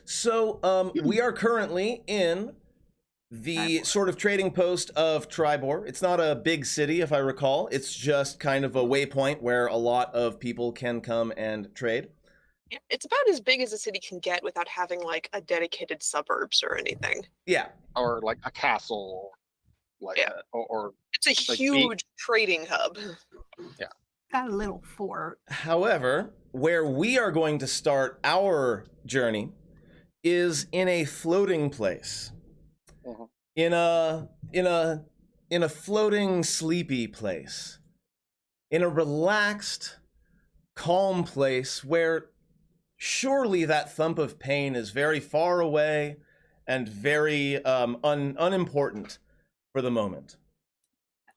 So, we are currently in the sort of trading post of Tribor. It's not a big city, if I recall. It's just kind of a waypoint where a lot of people can come and trade. Yeah, it's about as big as a city can get without having like a dedicated suburbs or anything. Yeah. Or like a castle, like Yeah. or It's a like huge trading hub. yeah. Got a little fort. However, where we are going to start our journey is in a floating place. Mhm. In a floating, sleepy place. In a relaxed, calm place where surely that thump of pain is very far away and very unimportant for the moment.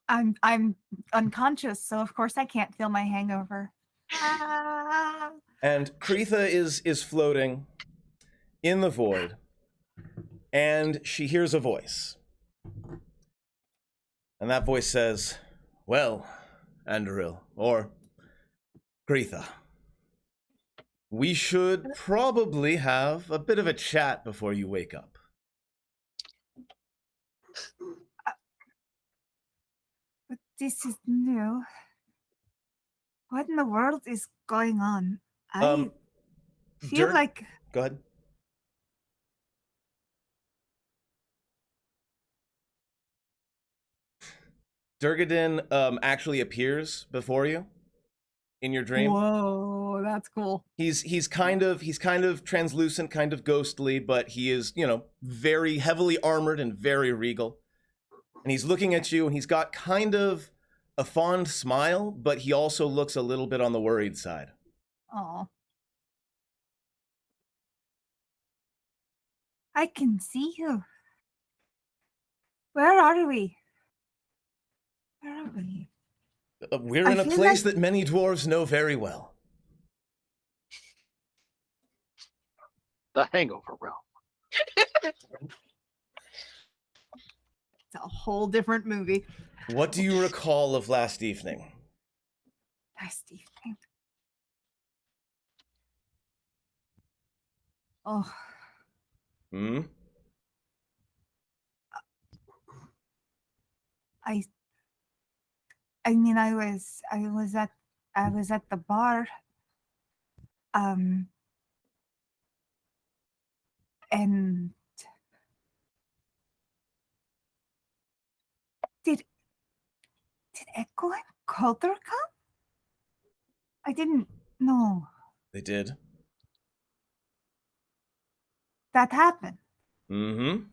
I'm unconscious, so of course I can't feel my hangover. Ah. And Kreetha is floating in the void, and she hears a voice. And that voice says, "Well, Andoril, or Kreetha, we should probably have a bit of a chat before you wake up." But this is new. What in the world is going on? I feel like Go ahead. Durgadin actually appears before you in your dream. Whoa, that's cool. He's kind of translucent, kind of ghostly, but he is, very heavily armored and very regal. And he's looking at you, and he's got kind of a fond smile, but he also looks a little bit on the worried side. Oh. I can see you. Where are we? Where are we? We're in a place that many dwarves know very well. The Hangover realm. It's a whole different movie. What do you recall of last evening? Last evening. Oh. Hmm? I mean, I was at the bar. And did Echo and Coulter come? I didn't know They did. that happened. Mm-hmm.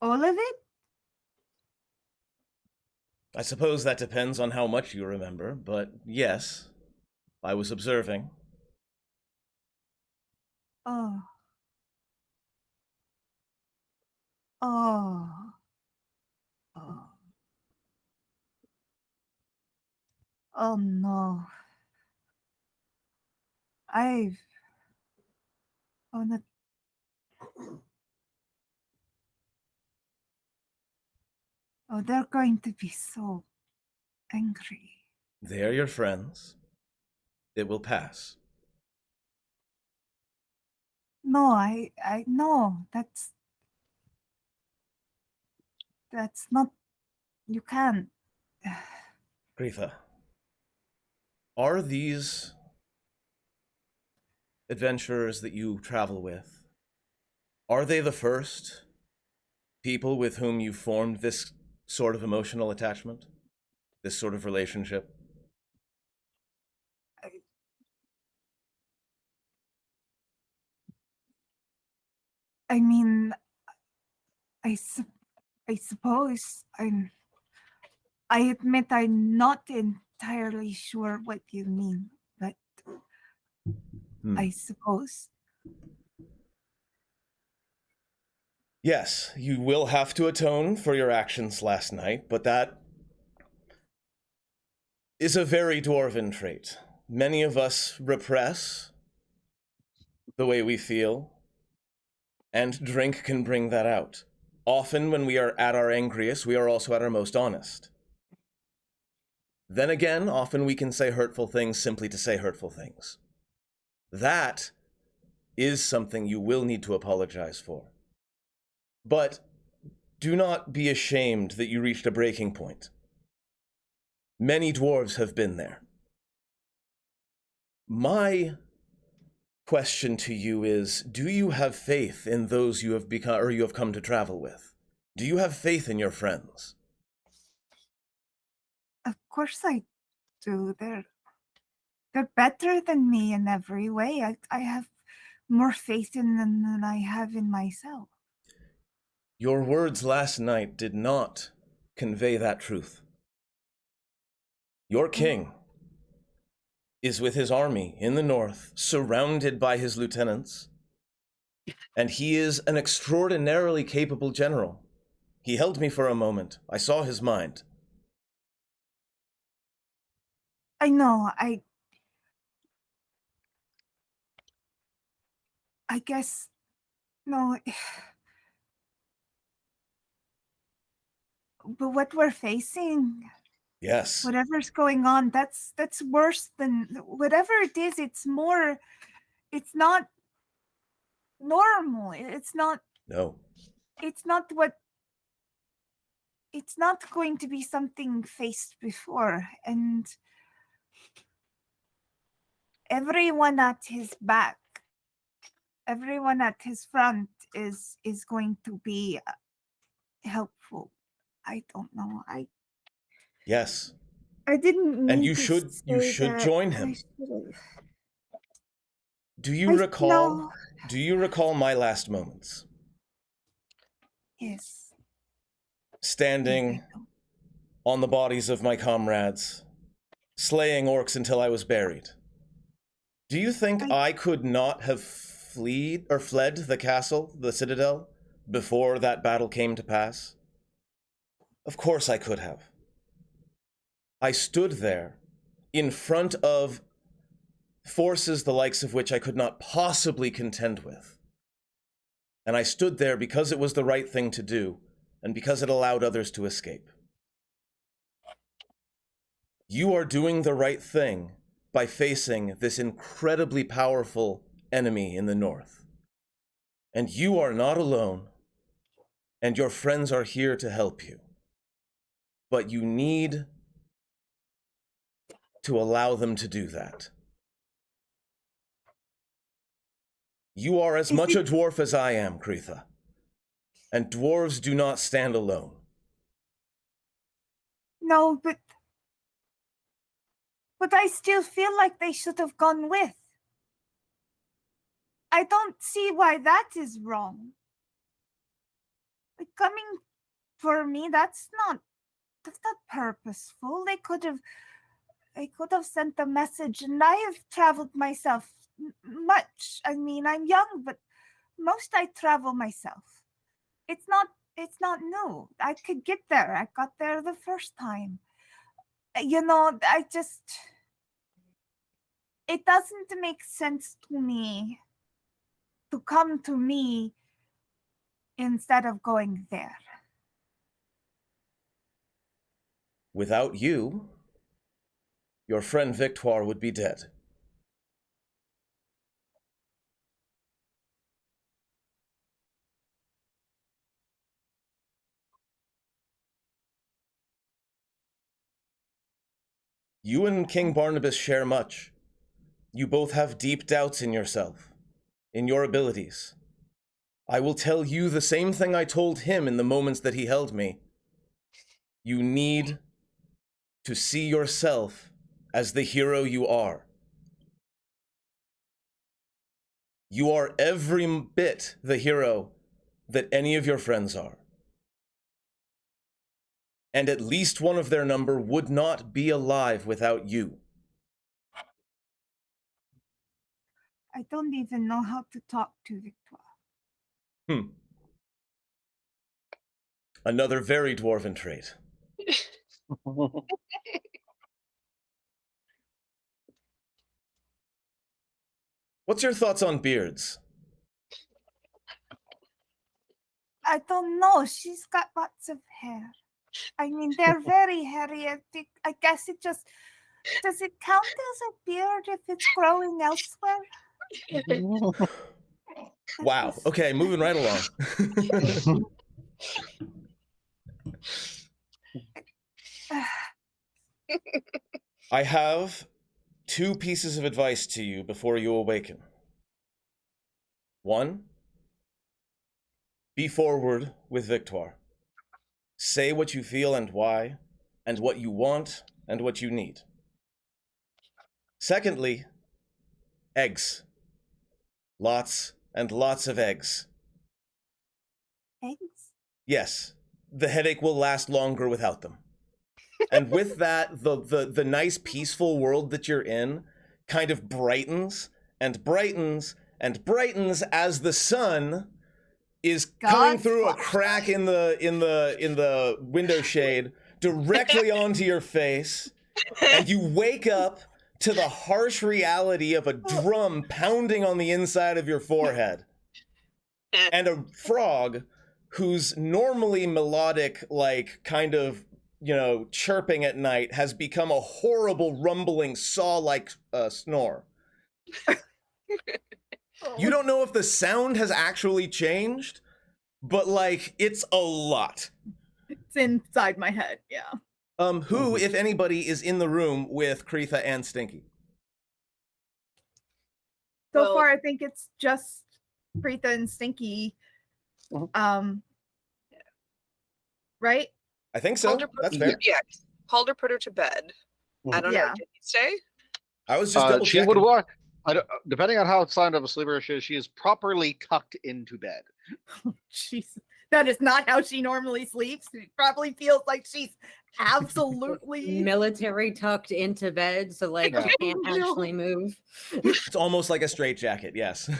All of it? I suppose that depends on how much you remember, but yes, I was observing. Oh. Oh. Oh. Oh no. Oh no. Oh, they're going to be so angry. They are your friends. It will pass. No, I no, that's not, you can't. Kreetha, are these adventurers that you travel with, are they the first people with whom you formed this sort of emotional attachment? This sort of relationship? I mean, I suppose I admit I'm not entirely sure what you mean, but I suppose. Yes, you will have to atone for your actions last night, but that is a very dwarven trait. Many of us repress the way we feel, and drink can bring that out. Often when we are at our angriest, we are also at our most honest. Then again, often we can say hurtful things simply to say hurtful things. That is something you will need to apologize for. But do not be ashamed that you reached a breaking point. Many dwarves have been there. My question to you is, do you have faith in those you have become or you have come to travel with? Do you have faith in your friends? Of course I do. They're better than me in every way. I have more faith in them than I have in myself. Your words last night did not convey that truth. Your king is with his army in the north, surrounded by his lieutenants, and he is an extraordinarily capable general. He held me for a moment. I saw his mind. I know, I guess, no, but what we're facing, Yes. whatever's going on, that's worse than whatever it is. It's not normal. No. It's not going to be something faced before. And everyone at his back, everyone at his front is going to be helpful. I don't know. Yes. I didn't mean And you to should say that. join I him. should've. Do you I recall know. do you recall my last moments? Yes. Standing Yes, I do. on the bodies of my comrades, slaying orcs until I was buried. Do you think I could not have fled the castle, the citadel, before that battle came to pass? Of course I could have. I stood there in front of forces the likes of which I could not possibly contend with. And I stood there because it was the right thing to do, and because it allowed others to escape. You are doing the right thing by facing this incredibly powerful enemy in the north. And you are not alone, and your friends are here to help you. But you need to allow them to do that. You are as much a dwarf as I am, Kreetha. And dwarves do not stand alone. No, but I still feel like they should have gone with. I don't see why that is wrong. Like, coming for me, that's not purposeful. They could have sent a message, and I have traveled myself much. I mean, I'm young, but most I travel myself. It's not new. I could get there. I got there the first time. You know, it doesn't make sense to me to come to me instead of going there. Without you, your friend Victoire would be dead. You and King Barnabas share much. You both have deep doubts in yourself, in your abilities. I will tell you the same thing I told him in the moments that he held me. You need to see yourself as the hero you are. You are every bit the hero that any of your friends are. And at least one of their number would not be alive without you. I don't even know how to talk to Victoire. Another very dwarven trait. What's your thoughts on beards? I don't know. She's got lots of hair. I mean, they're very hairy. I guess it just... Does it count as a beard if it's growing elsewhere? Wow. Okay, moving right along. I have 2 pieces of advice to you before you awaken. 1, be forward with Victoire. Say what you feel and why, and what you want and what you need. Secondly, eggs. Lots and lots of eggs. Eggs? Yes, the headache will last longer without them. And with that, the nice peaceful world that you're in kind of brightens and brightens and brightens as the sun is coming through a crack in the window shade directly onto your face, and you wake up to the harsh reality of a drum pounding on the inside of your forehead and a frog whose normally melodic, like, kind of, you know, chirping at night has become a horrible rumbling saw-like snore. You don't know if the sound has actually changed, but, like, it's a lot. It's inside my head, yeah. Who, if anybody, is in the room with Kreetha and Stinky? So Well- far, I think it's just Kreetha and Stinky. Right? I think so. Calder That's put, fair. yeah, Calder put her to bed. I don't know. Yeah. Did he stay? I was just double She checking. would walk. Depending on how sound of a sleeper she is properly tucked into bed. Jeez. That is not how she normally sleeps. It probably feels like she's absolutely military tucked into bed, so like Yeah. you can't actually move. It's almost like a straitjacket, yes.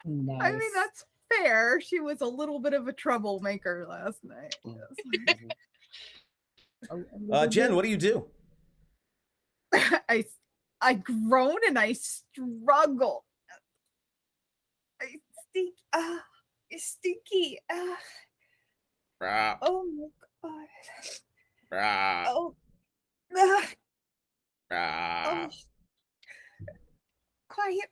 Nice. I mean, that's fair. She was a little bit of a troublemaker last night. Yes. Jen, what do you do? I groan and I struggle. Stinky. Rah, Oh my god. rah, Oh. rah. Quiet.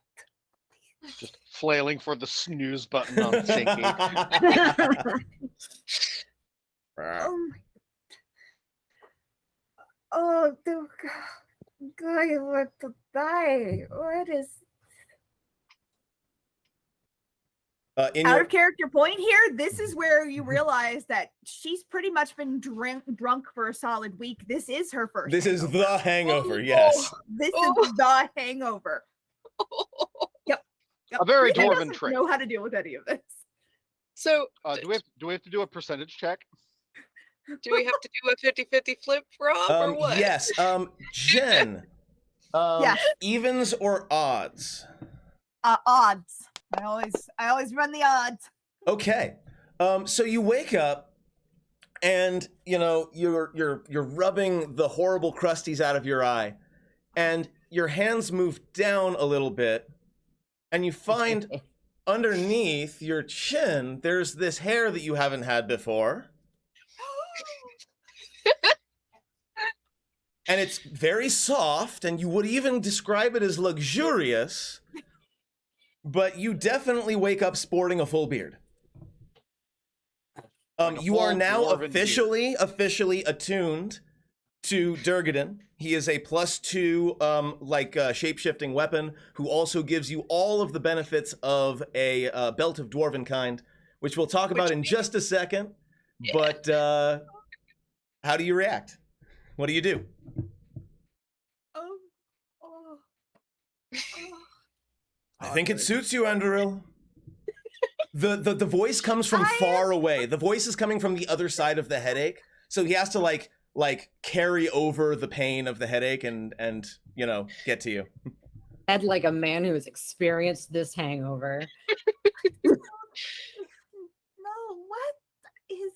Just flailing for the snooze button on Stinky. Rah. Oh my. Oh, the guy want to die. What is? In Out your of character point here, this is where you realize that she's pretty much been drunk for a solid week. This is her first. this is hangover. the hangover, yes. This is the hangover. Yep. A very Kreetha dwarven doesn't trait. know how to deal with any of this. So, Do we have to do a percentage check? do we have to do a 50-50 flip, Rob, or what? Yes. Jen. Yes. Evens or odds? Odds. I always run the odds. Okay. So you wake up and you know you're rubbing the horrible crusties out of your eye, and your hands move down a little bit, and you find underneath your chin there's this hair that you haven't had before. And it's very soft, and you would even describe it as luxurious, but you definitely wake up sporting a full beard. Like a You are full now dwarven beard. officially attuned to Durgadin. He is a +2 shape-shifting weapon who also gives you all of the benefits of a belt of dwarven kind, which we'll talk about in just a second. Yeah. But how do you react? What do you do? I think it suits you, Andoril. The voice comes from far away. The voice is coming from the other side of the headache, so he has to like carry over the pain of the headache and you know get to you. Head like a man who has experienced this hangover. No, what is?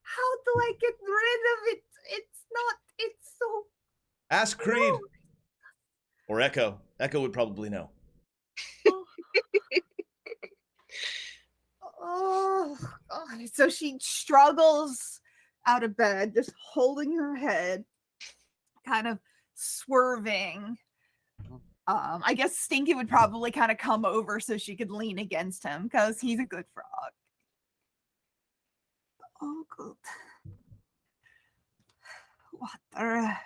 How do I get rid of it? It's not. It's so. Ask Creed No. or Echo. Echo would probably know. Oh, God. So she struggles out of bed, just holding her head, kind of swerving. I guess Stinky would probably kind of come over so she could lean against him because he's a good frog. Oh, good. Water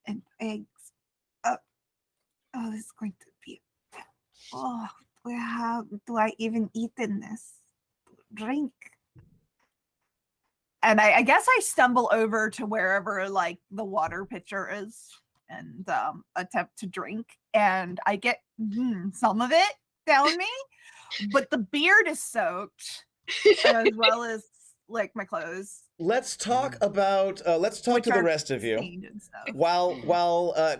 and eggs. Oh, this is going to be. Oh, do I even eat in this? Drink. And I guess I stumble over to wherever like the water pitcher is and attempt to drink. And I get some of it down me, but the beard is soaked as well as like my clothes. Let's talk about let's talk to the rest of you. While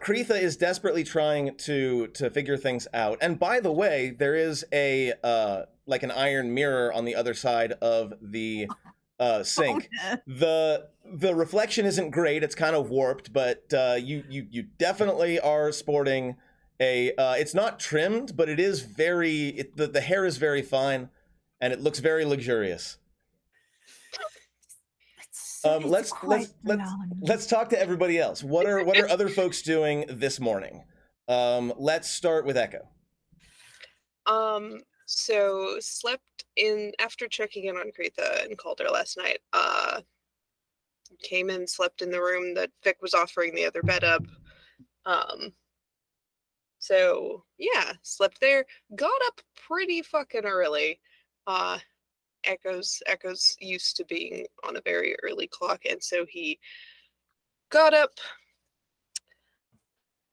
Kreetha is desperately trying to figure things out. And by the way, there is a like an iron mirror on the other side of the sink. The reflection isn't great, it's kind of warped, but you definitely are sporting a it's not trimmed, but it is very the hair is very fine and it looks very luxurious. Let's talk to everybody else. What are other folks doing this morning? Let's start with Echo. So slept in after checking in on Kreetha and called her last night. Came in, slept in the room that Vic was offering the other bed up. So yeah, slept there. Got up pretty fucking early. Echo's used to being on a very early clock, and so he got up.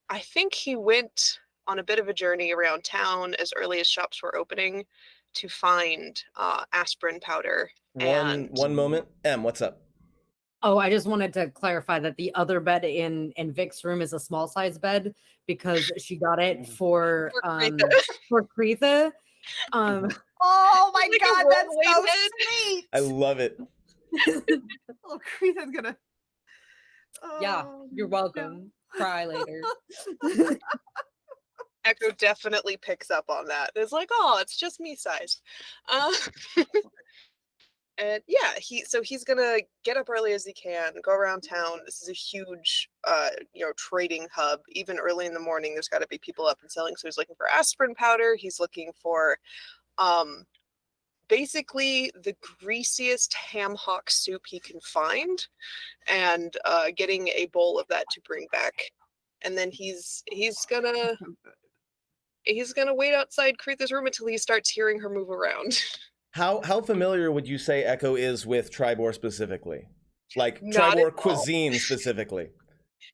I think he went on a bit of a journey around town as early as shops were opening to find aspirin powder. One moment. Em, what's up? Oh, I just wanted to clarify that the other bed in Vic's room is a small size bed because she got it for Kreetha. Oh my Like a God, that's so rolling head. sweet. I love it. Oh, Kreetha's gonna. Yeah, Oh, you're welcome. Cry later. Echo definitely picks up on that. It's like, oh, it's just me sized. And yeah, he's gonna get up early as he can, go around town. This is a huge trading hub. Even early in the morning, there's got to be people up and selling. So he's looking for aspirin powder. He's looking for basically the greasiest ham hock soup he can find, and getting a bowl of that to bring back. And then he's gonna wait outside Kreetha's room until he starts hearing her move around. How familiar would you say Echo is with Tribor specifically? Like Not Tribor at all. cuisine specifically?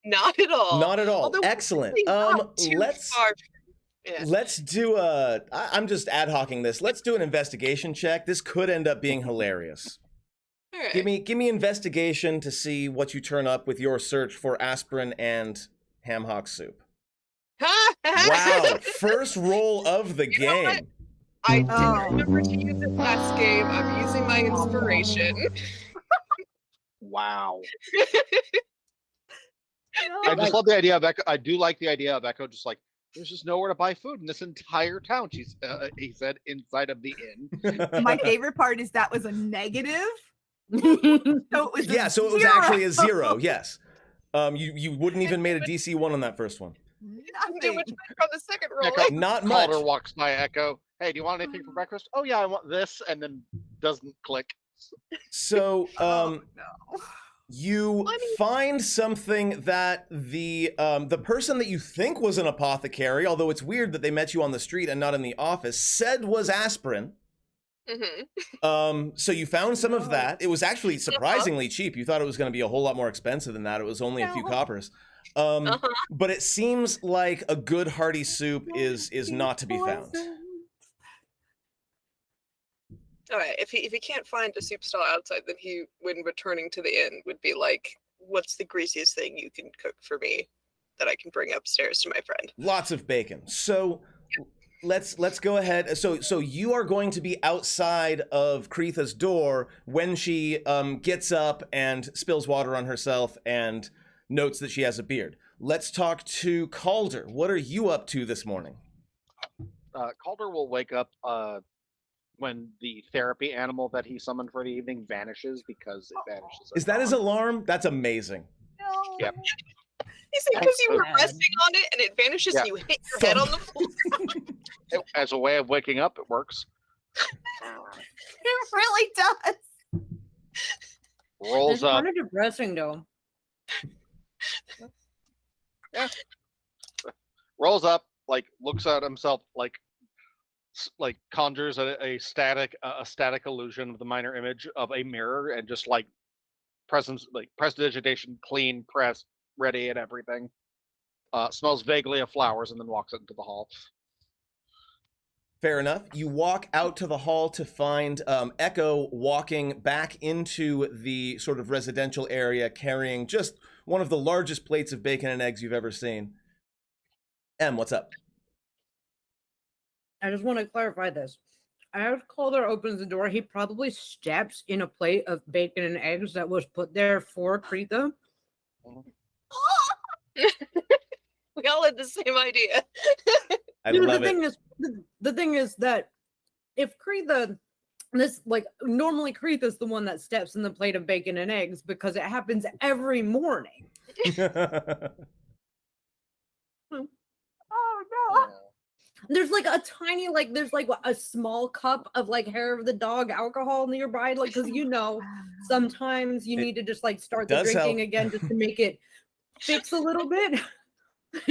Not at all. Not at all. Although Excellent. not too far. Yeah. Let's do I'm just ad hocing this. Let's do an investigation check. This could end up being hilarious. All right. Give me investigation to see what you turn up with your search for aspirin and ham hock soup. Wow, first roll of the You know what? game. I didn't remember to use it last game. I'm using my inspiration. Wow. I just love the idea of Echo. I do like the idea of Echo just like, there's just nowhere to buy food in this entire town, he said, inside of the inn. My favorite part is that was a negative. So it was So it was actually a 0, yes. You wouldn't even made a DC 1 on that first one. Didn't do much better on the second roll. Echo, Not much. Calder walks by Echo. Hey, do you want anything for breakfast? Oh yeah, I want this, and then doesn't click. So no. you find something that the person that you think was an apothecary, although it's weird that they met you on the street and not in the office, said was aspirin. Mm-hmm. So you found some of that. It was actually surprisingly cheap. You thought it was going to be a whole lot more expensive than that. It was only a few coppers. But it seems like a good hearty soup is not to be found. All right. If he can't find a soup stall outside, then he, when returning to the inn, would be like, "What's the greasiest thing you can cook for me that I can bring upstairs to my friend?" Lots of bacon. So let's go ahead. So you are going to be outside of Kreetha's door when she gets up and spills water on herself and notes that she has a beard. Let's talk to Calder. What are you up to this morning? Calder will wake up when the therapy animal that he summoned for the evening vanishes because it vanishes. Is that his alarm? That's amazing. No. Yep. He said because you were Sad. resting on it and it vanishes Yeah. and you hit your head on the floor. As a way of waking up, it works. It really does. Rolls It's up. kind of depressing though. Rolls up, like looks at himself, like conjures a static illusion of the minor image of a mirror, and just like prestidigitation, clean, pressed, ready, and everything. Smells vaguely of flowers, and then walks into the hall. Fair enough. You walk out to the hall to find Echo walking back into the sort of residential area, carrying just one of the largest plates of bacon and eggs you've ever seen. Em, what's up? I just want to clarify this. As Calder opens the door, he probably steps in a plate of bacon and eggs that was put there for Kreetha. We all had the same idea. I You know, love it. the thing is that if Kreetha, normally Kreetha's the one that steps in the plate of bacon and eggs because it happens every morning. Oh no. There's like a tiny, there's like a small cup of like hair of the dog alcohol nearby, like, because sometimes you It need to just like start the does drinking help. again just to make it fix a little bit.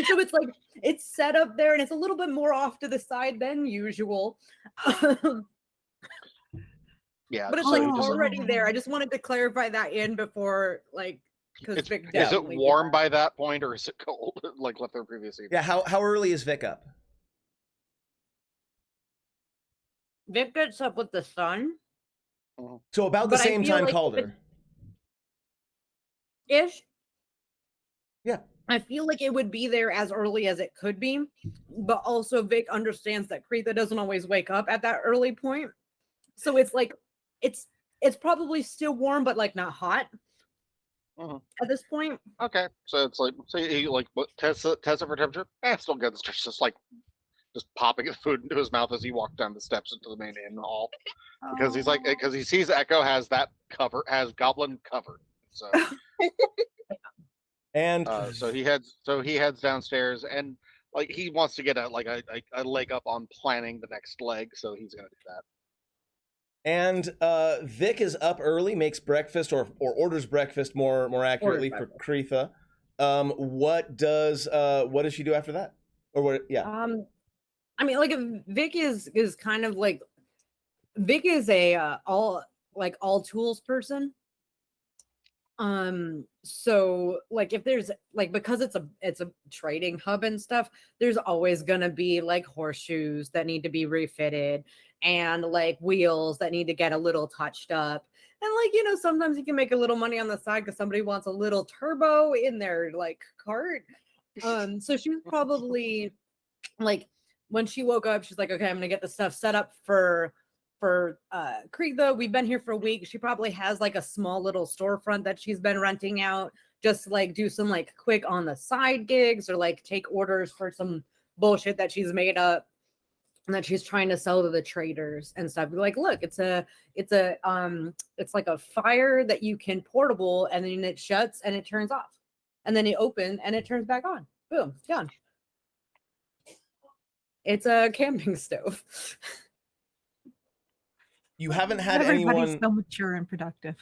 So it's like it's set up there and it's a little bit more off to the side than usual. Yeah, But it's so like he just, already there. I just wanted to clarify that in before, because is Vic it definitely did warm that. by that point, or is it cold, like what the previous evening? Yeah, how early is Vic up? Vic gets up with the sun So about the But I same feel time like if Calder. ish. Yeah. I feel like it would be there as early as it could be, but also Vic understands that Kreetha doesn't always wake up at that early point. So it's like it's probably still warm, but like not hot at this point. Okay, so it's like, so he like tests it for temperature. Still good. It's just like just popping the food into his mouth as he walked down the steps into the main inn hall, because he's like, because he sees Echo has goblin covered. So And so he heads downstairs, and like he wants to get a leg up on planning the next leg, so he's gonna do that. And Vic is up early, makes breakfast or orders breakfast more accurately for Kreetha. What does she do after that? Or what? Yeah. I mean, like Vic is kind of like Vic is a all tools person. So like if there's like, because it's a trading hub and stuff, there's always gonna be like horseshoes that need to be refitted and like wheels that need to get a little touched up. And like, sometimes you can make a little money on the side because somebody wants a little turbo in their like cart. So she was probably like, when she woke up, she's like, okay, I'm gonna get the stuff set up for Kreetha. We've been here for a week. She probably has like a small little storefront that she's been renting out, just to, like, do some like quick on the side gigs or like take orders for some bullshit that she's made up and that she's trying to sell to the traders and stuff. Be like, look, it's like a fire that you can portable, and then it shuts and it turns off, and then it opens and it turns back on. Boom, done. It's a camping stove. You haven't had Everybody's anyone. so mature and productive.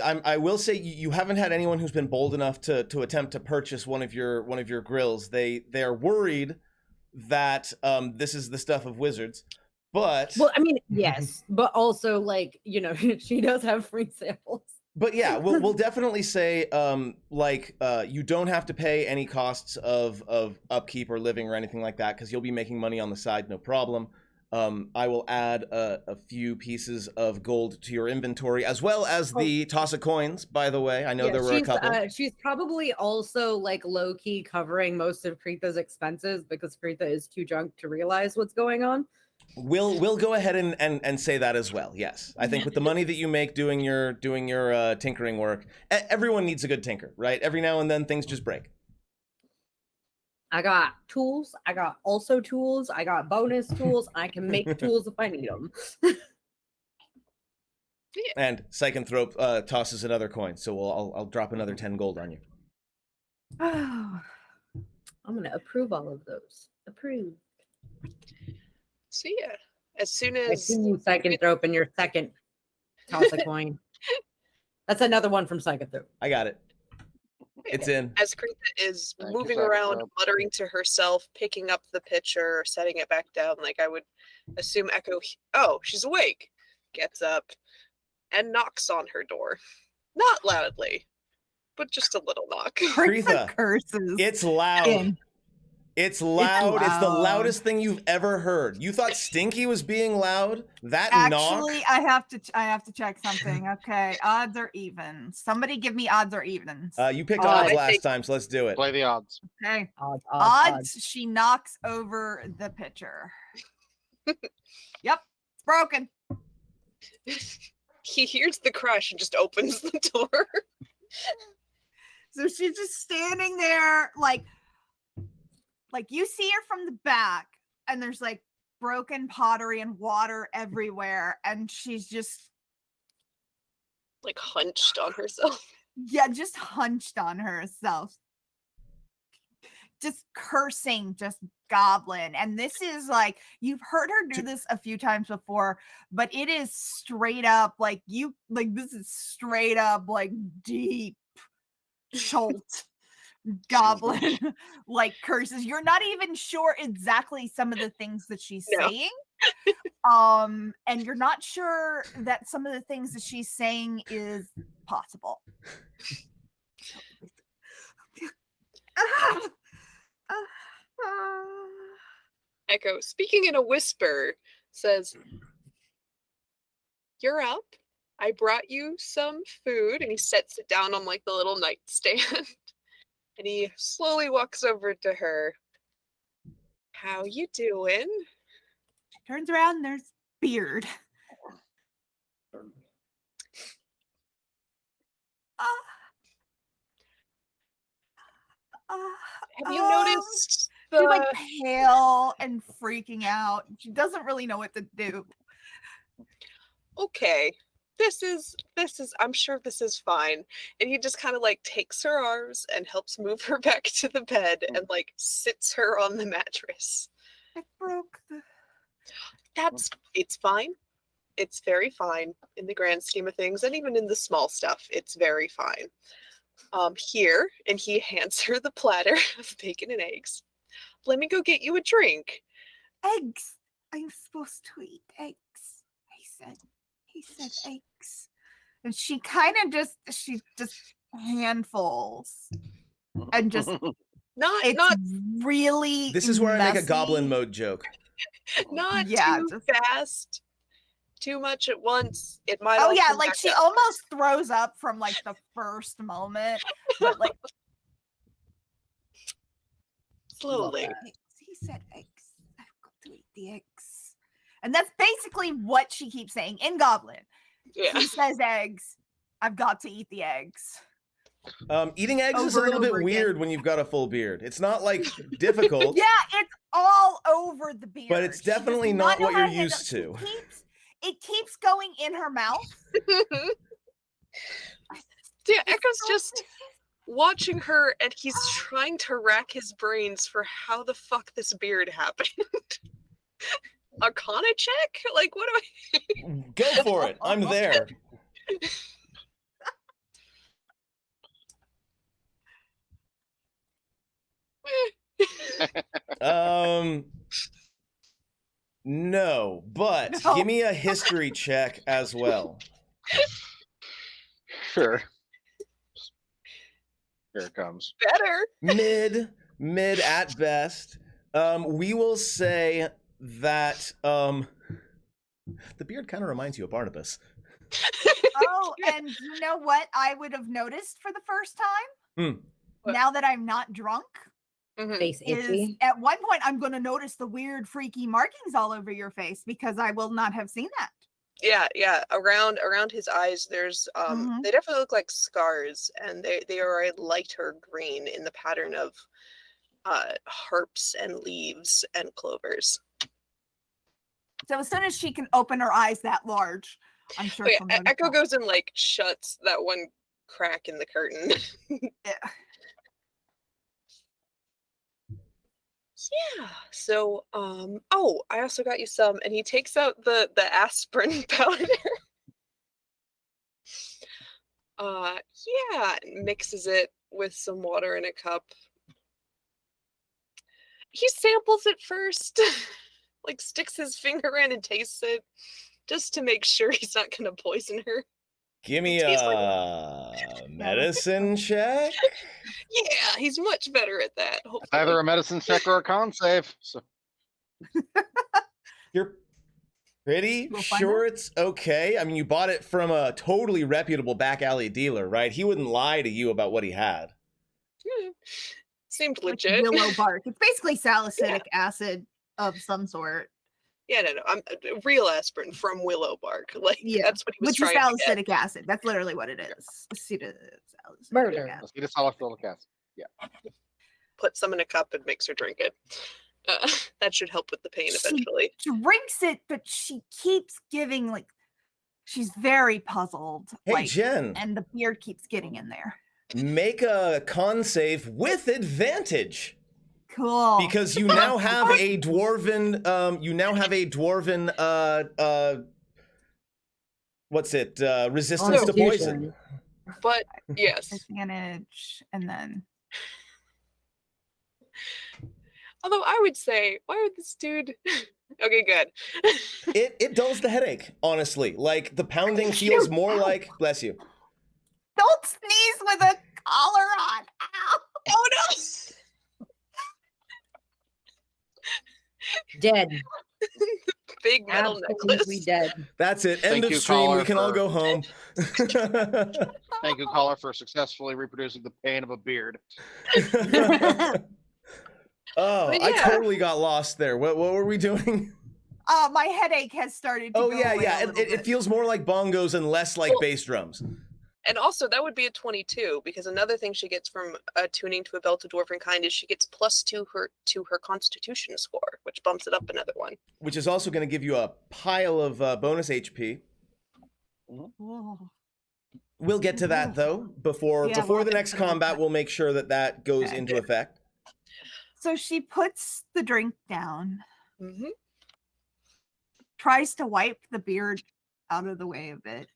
I will say you haven't had anyone who's been bold enough to attempt to purchase one of your grills. They're worried that this is the stuff of wizards. But well, I mean, yes, but also like, she does have free samples. But yeah, we'll definitely say you don't have to pay any costs of upkeep or living or anything like that, because you'll be making money on the side, no problem. I will add a few pieces of gold to your inventory, as well as the toss of coins, by the way. I know there were a couple. She's probably also like low-key covering most of Kreetha's expenses because Kreetha is too drunk to realize what's going on. We'll go ahead and say that as well. Yes, I think with the money that you make doing your tinkering work, everyone needs a good tinker, right? Every now and then things just break. I got tools. I got also tools. I got bonus tools. I can make tools if I need them. And Psychonthrope tosses another coin, so I'll drop another 10 gold on you. I'm gonna approve all of those. Approve. So yeah, as soon I as see you, Psychonthrope, in your second toss a coin. That's another one from Psychonthrope. I got it. It's in. as Kreetha is Thank you, moving around, Psychonthrope. muttering to herself, picking up the pitcher, setting it back down, like I would assume Echo. Oh, she's awake. Gets up and knocks on her door, not loudly, but just a little knock. Kreetha, curses. It's loud. in. It's loud. It's the loud. loudest thing you've ever heard. You thought Stinky was being loud? That Actually, knock? I have to check something. Okay, odds or evens. Somebody give me odds or evens. You picked I odds think- last time, so let's do it. Play the odds. Okay, Odds. odds. She knocks over the pitcher. Yep, it's broken. He hears the crash and just opens the door. So she's just standing there, like you see her from the back, and there's like broken pottery and water everywhere, and she's just Like hunched on herself. just hunched on herself, just cursing, just goblin. And this is like, you've heard her do this a few times before, but it is straight up like this is straight up like deep Schult goblin like curses. You're not even sure exactly some of the things that she's No. saying. And you're not sure that some of the things that she's saying is possible. Echo, speaking in a whisper, says, "You're up. I brought you some food," and he sets it down on like the little nightstand. And he slowly walks over to her. "How you doing?" Turns around and there's Beard. Have you Um, noticed She's like the pale and freaking out. She doesn't really know what to do. okay, this is I'm sure this is fine. And he just kind of like takes her arms and helps move her back to the bed and like sits her on the mattress. I broke the. It's fine. It's very fine in the grand scheme of things, and even in the small stuff, it's very fine. Here, and he hands her the platter of bacon and eggs. "Let me go get you a drink." Eggs. I'm supposed to eat eggs. He said eggs. And she kind of just handfuls. And just Not it's really This is where I make a messy. goblin mode joke. not Yeah, too just- fast, too much at once. It might. Oh all yeah, come like back she up. almost throws up from like the first moment. But like Slowly. He said eggs. I've got to eat the eggs. And that's basically what she keeps saying in Goblin. Yeah. He says eggs. I've got to eat the eggs. Eating eggs is a Over and little bit over again. weird when you've got a full beard. It's not like difficult. Yeah, it's all over the beard. But it's She does definitely not not know what how you're to handle- used to. It keeps going in her mouth. Yeah, Echo's just watching her, and he's trying to rack his brains for how the fuck this beard happened. Arcana check? Like, what do I? Go for it. I'm there. No, but No. give me a history check as well. Sure. Here it comes. Better. Mid at best. We will say that the beard kind of reminds you of Barnabas. Oh, and you know what I would have noticed for the first time? What? Now that I'm not drunk, Mhm. Face is itchy. at one point I'm going to notice the weird, freaky markings all over your face because I will not have seen that. Yeah. Around his eyes, there's Mhm. they definitely look like scars, and they are a lighter green in the pattern of harps and leaves and clovers. So as soon as she can open her eyes that large, I'm sure Oh, she'll yeah, notice Echo that. goes and like shuts that one crack in the curtain. Yeah. Yeah. So, oh, I also got you some, and he takes out the aspirin powder. Yeah, and mixes it with some water in a cup. He samples it first, like sticks his finger in and tastes it, just to make sure he's not gonna poison her. Give me Tastes like a medicine check. Yeah, he's much better at that. Hopefully. It's either a medicine check or a con save. So You're pretty We'll find sure out. it's okay. I mean, you bought it from a totally reputable back alley dealer, right? He wouldn't lie to you about what he had. Seemed Like legit. willow bark. It's basically salicylic acid of some sort. Yeah, no, I'm real aspirin from willow bark. Like that's what he was Which is trying to get. salicylic acid. That's literally what it is. Salicylic Murder. acid. let's get a salicylic acid. Put some in a cup and makes her drink it. That should help with the pain eventually. She drinks it, but she keeps giving she's very puzzled. Hey, Jen. And the beard keeps getting in there. Make a con save with advantage. Cool. Because you now have a dwarven what's it? Resistance to poison. But yes. Advantage and then Although I would say, why would this dude Okay, good. It dulls the headache, honestly. Like the pounding feels more like bless you. don't sneeze with a collar on. Ow. Oh no! Dead. Big metal Absolutely necklace. dead. That's it. Thank End of you, stream. We caller, can all for- go home. Thank you, caller, for successfully reproducing the pain of a beard. Oh, But I yeah. totally got lost there. What were we doing? My headache has started to Oh go yeah, away yeah. a little It bit. feels more like bongos and less like Well- bass drums. And also, that would be a 22 because another thing she gets from tuning to a belt of dwarven kind is she gets +2 to her Constitution score, which bumps it up another one. Which is also going to give you a pile of bonus HP. Whoa. We'll get to that though. Before Yeah, before we'll the get next to that. combat, we'll make sure that goes Okay. into effect. So she puts the drink down, Mm-hmm. tries to wipe the beard out of the way a bit.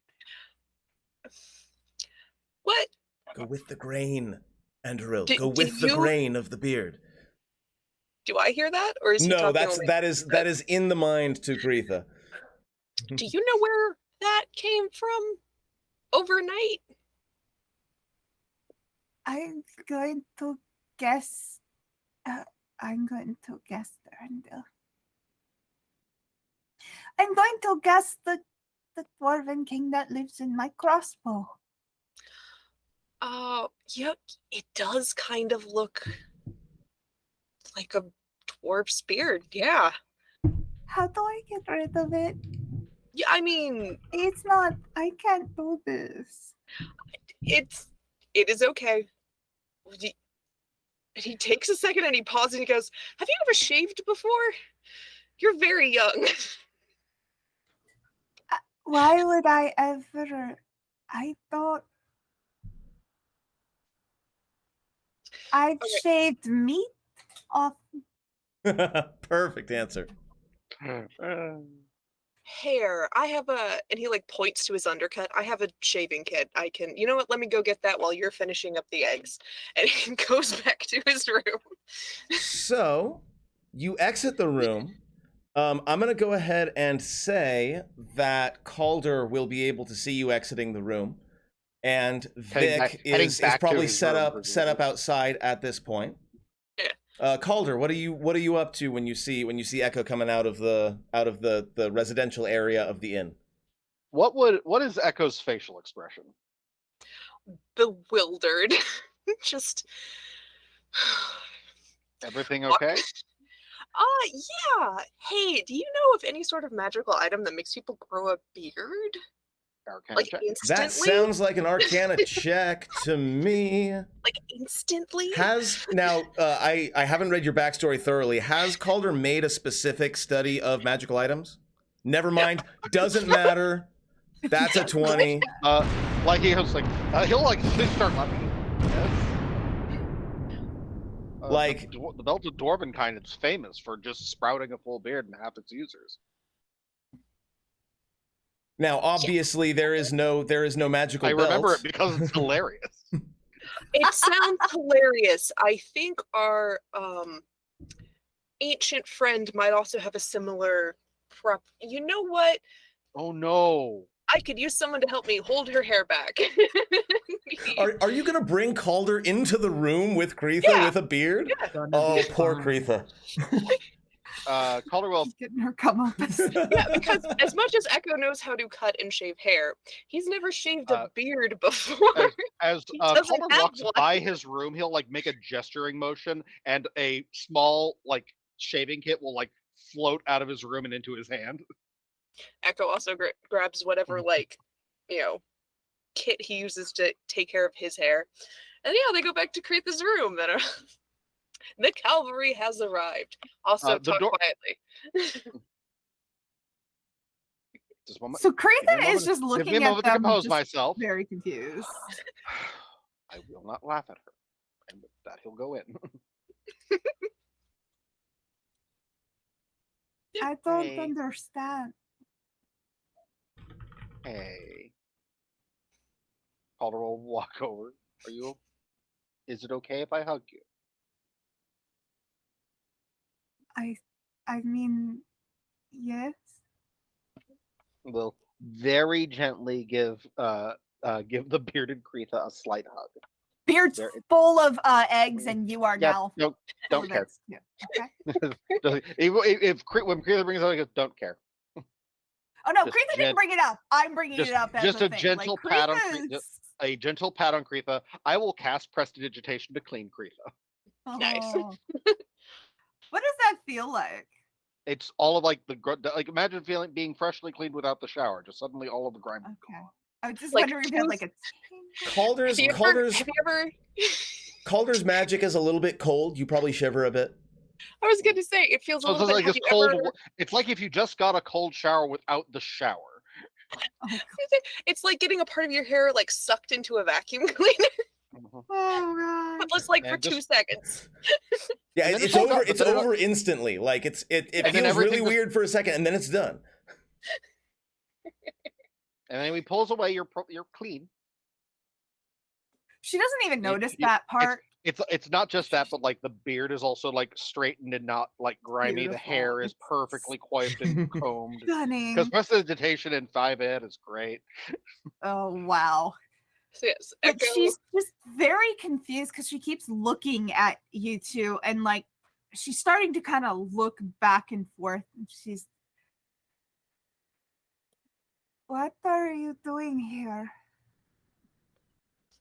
What? Go with the grain, Andrew. Do- Go do with the you- grain of the beard. Do I hear that, or is he No, talking only- that is in the mind to Kreetha. Do you know where that came from? Overnight? I'm going to guess. I'm going to guess Durandal. I'm going to guess the dwarven king that lives in my crossbow. Yep. It does kind of look like a dwarf's beard. Yeah. How do I get rid of it? Yeah. I mean, It's not. I can't do this. it is okay. He takes a second and he pauses and he goes, "Have you ever shaved before? You're very young." Why would I ever? I thought I've Okay. shaved meat off. Perfect answer. Hair. I have and he like points to his undercut. I have a shaving kit. I can, you know what? Let me go get that while you're finishing up the eggs. And he goes back to his room. So, you exit the room. I'm going to go ahead and say that Calder will be able to see you exiting the room, and Heading Vic heading is back to probably his set room, up presumably. outside at this point. Yeah. Calder, what are you up to when you see Echo coming out of the residential area of the inn? What is Echo's facial expression? Bewildered. Just Everything okay? yeah. Hey, do you know of any sort of magical item that makes people grow a beard? Arcana Like check. instantly? That sounds like an Arcana check to me. Like instantly? I haven't read your backstory thoroughly. Has Calder made a specific study of magical items? Never mind. Doesn't matter. That's a 20. Like he was like, he'll like start laughing. Yes. Like- the Belted Dwarven kind is famous for just sprouting a full beard in half its users. Now, obviously, there is no magical I belt. remember it because it's hilarious. It sounds hilarious. I think our ancient friend might also have a similar prep. You know what? Oh no! I could use someone to help me hold her hair back. Are you gonna bring Calder into the room with Kreetha Yeah. with a beard? Yeah. Gonna Oh, be poor fun. Kreetha. Calder will. She's getting her comeuppance. Yeah, because as much as Echo knows how to cut and shave hair, he's never shaved a beard before. As He doesn't Calder have walks one. by his room, he'll like make a gesturing motion, and a small like shaving kit will like float out of his room and into his hand. Echo also grabs whatever kit he uses to take care of his hair, and they go back to Kreetha's room. And the cavalry has arrived. Also, The talk door- quietly. Just one So Give me a Kreetha is moment- just give me a looking at moment to them, compose just myself. very confused. I will not laugh at her, and with that he'll go in. I don't Hey. understand. Hey. Calder will walk over. Are you? Is it okay if I hug you? I mean, yes. Will very gently give the bearded Kreetha a slight hug. Beard's There- full of eggs, and you are now. don't full of care. eggs. Yeah. Okay. When Kreetha brings it up, he goes, don't care. Oh no, Just Kreetha gent- didn't bring it up. I'm bringing just- it up as just a a thing. gentle like, pat on Kreetha's- A gentle pat on Kreetha. I will cast prestidigitation to clean Kreetha. Nice. Oh. What does that feel like? It's all of like like imagine being freshly cleaned without the shower. Just suddenly all of the grime. Okay. I was just Like wondering if it had like a Calder's Have you ever? Calder's magic is a little bit cold. You probably shiver a bit. I was going to say it feels a So little it's bit. like Have this you cold. ever- It's like if you just got a cold shower without the shower. It's like getting a part of your hair like sucked into a vacuum cleaner, Oh god. but just like for And 2 just- seconds. Yeah, And then it's it goes over. up, It's but then it- over instantly. Like it And then feels really everything just- weird for a second, and then it's done. And then he pulls away. You're clean. She doesn't even notice you- that part. It's not just that, but like the beard is also like straightened and not like grimy. The Beautiful. hair is It's perfectly coiffed and combed. Stunning. Because prestidigitation in 5ed is great. Oh wow. So yes, But Echo. she's just very confused because she keeps looking at you two, and like she's starting to kind of look back and forth. And she's, what are you doing here?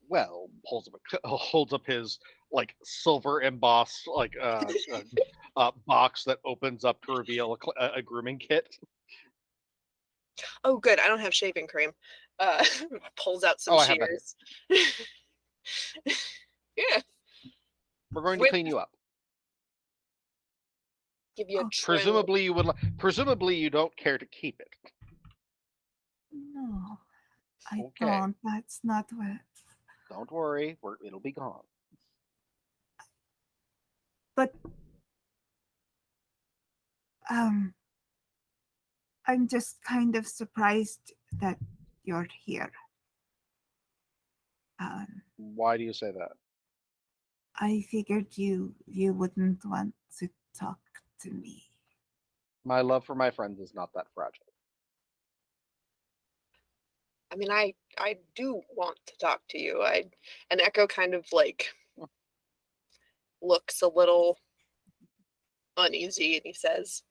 Well, holds up his like silver embossed like box that opens up to reveal a grooming kit. Oh, good. I don't have shaving cream. Pulls out some Oh, I have that shears. Yeah, We're going to With- clean you up. give you a Oh, trim. Presumably you would. Presumably you don't care to keep it. No, I Okay. don't. That's not what. Don't worry, it'll be gone. But I'm just kind of surprised that you're here. Why do you say that? I figured you wouldn't want to talk to me. My love for my friends is not that fragile. I mean, I do want to talk to you. And Echo kind of like looks a little uneasy, and he says,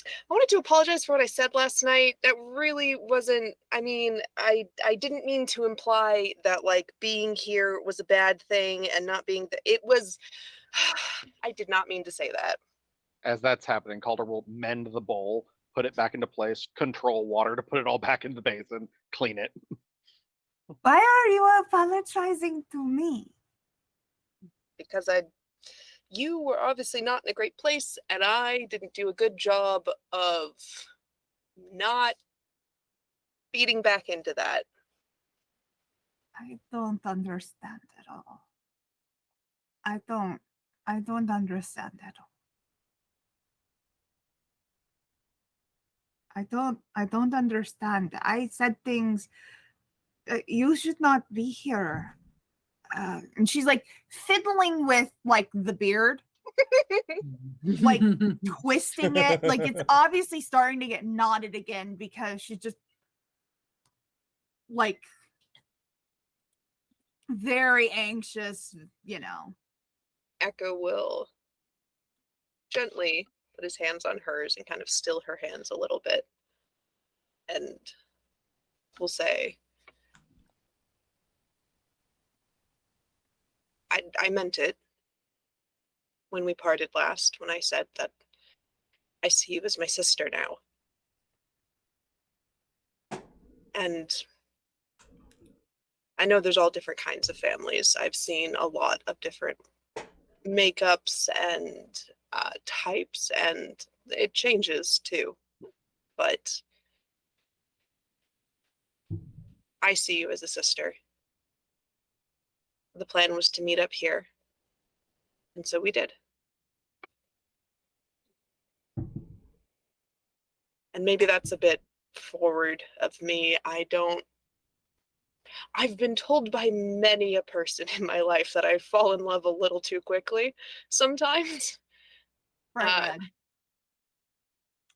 I wanted to apologize for what I said last night. That really wasn't, I mean, I didn't mean to imply that like being here was a bad thing and not being it was I did not mean to say that. As that's happening, Calder will mend the bowl, put it back into place, control water to put it all back in the basin, clean it. Why are you apologizing to me? Because you were obviously not in a great place, and I didn't do a good job of not feeding back into that. I don't understand at all. I don't understand at all. I don't understand. I said things. You should not be here. And she's like fiddling with like the beard, like twisting it. Like it's obviously starting to get knotted again because she's just like very anxious, you know. Echo will gently put his hands on hers and kind of still her hands a little bit. And will say, I meant it when we parted last, when I said that I see you as my sister now. And I know there's all different kinds of families. I've seen a lot of different makeups and types, and it changes too. But I see you as a sister. The plan was to meet up here, and so we did. And maybe that's a bit forward of me. I've been told by many a person in my life that I fall in love a little too quickly sometimes. Bright red.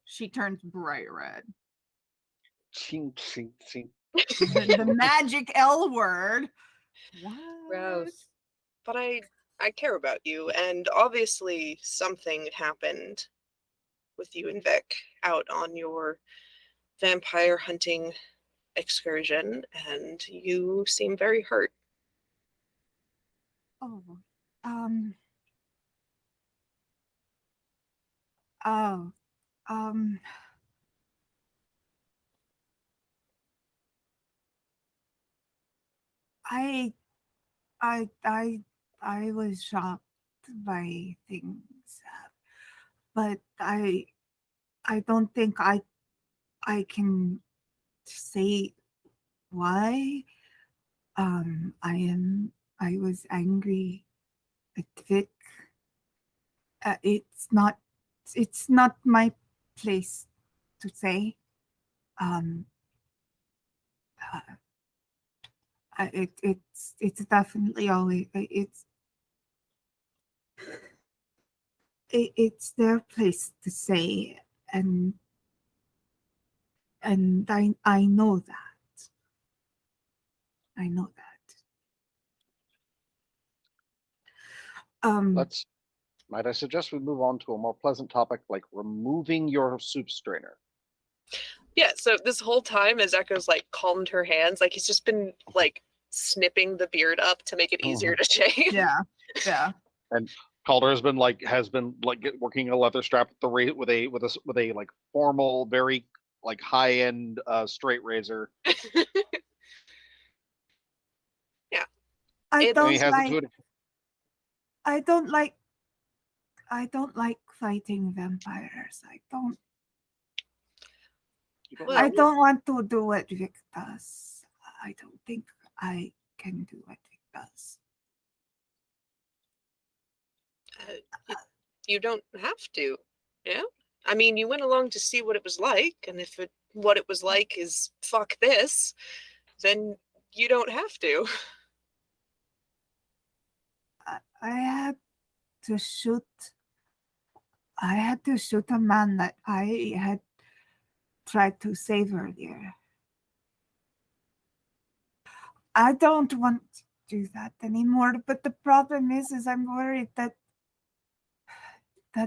She turns bright red. Ching, ching, ching. The magic L word. What? Gross. But I care about you, and obviously something happened with you and Vic out on your vampire hunting excursion, and you seem very hurt. Oh, um, oh, um, I, I was shocked by things, but I don't think I can say why. I was angry at Vic. It's not my place to say. Um, it's definitely always it's their place to say, and I know that. I know that. Might I suggest we move on to a more pleasant topic like removing your soup strainer? Yeah, so this whole time as Echo's like calmed her hands, like he's just been like snipping the beard up to make it easier to shave. Yeah. Yeah. And Calder has been working a leather strap with a like formal, very like high end straight razor. Yeah. I don't like fighting vampires. I don't want to do what Vic does. I don't think I can do what Vic does. You don't have to. Yeah. I mean, you went along to see what it was like, and if what it was like is fuck this, then you don't have to. I had to shoot a man that I had tried to save earlier. I don't want to do that anymore, but the problem is I'm worried that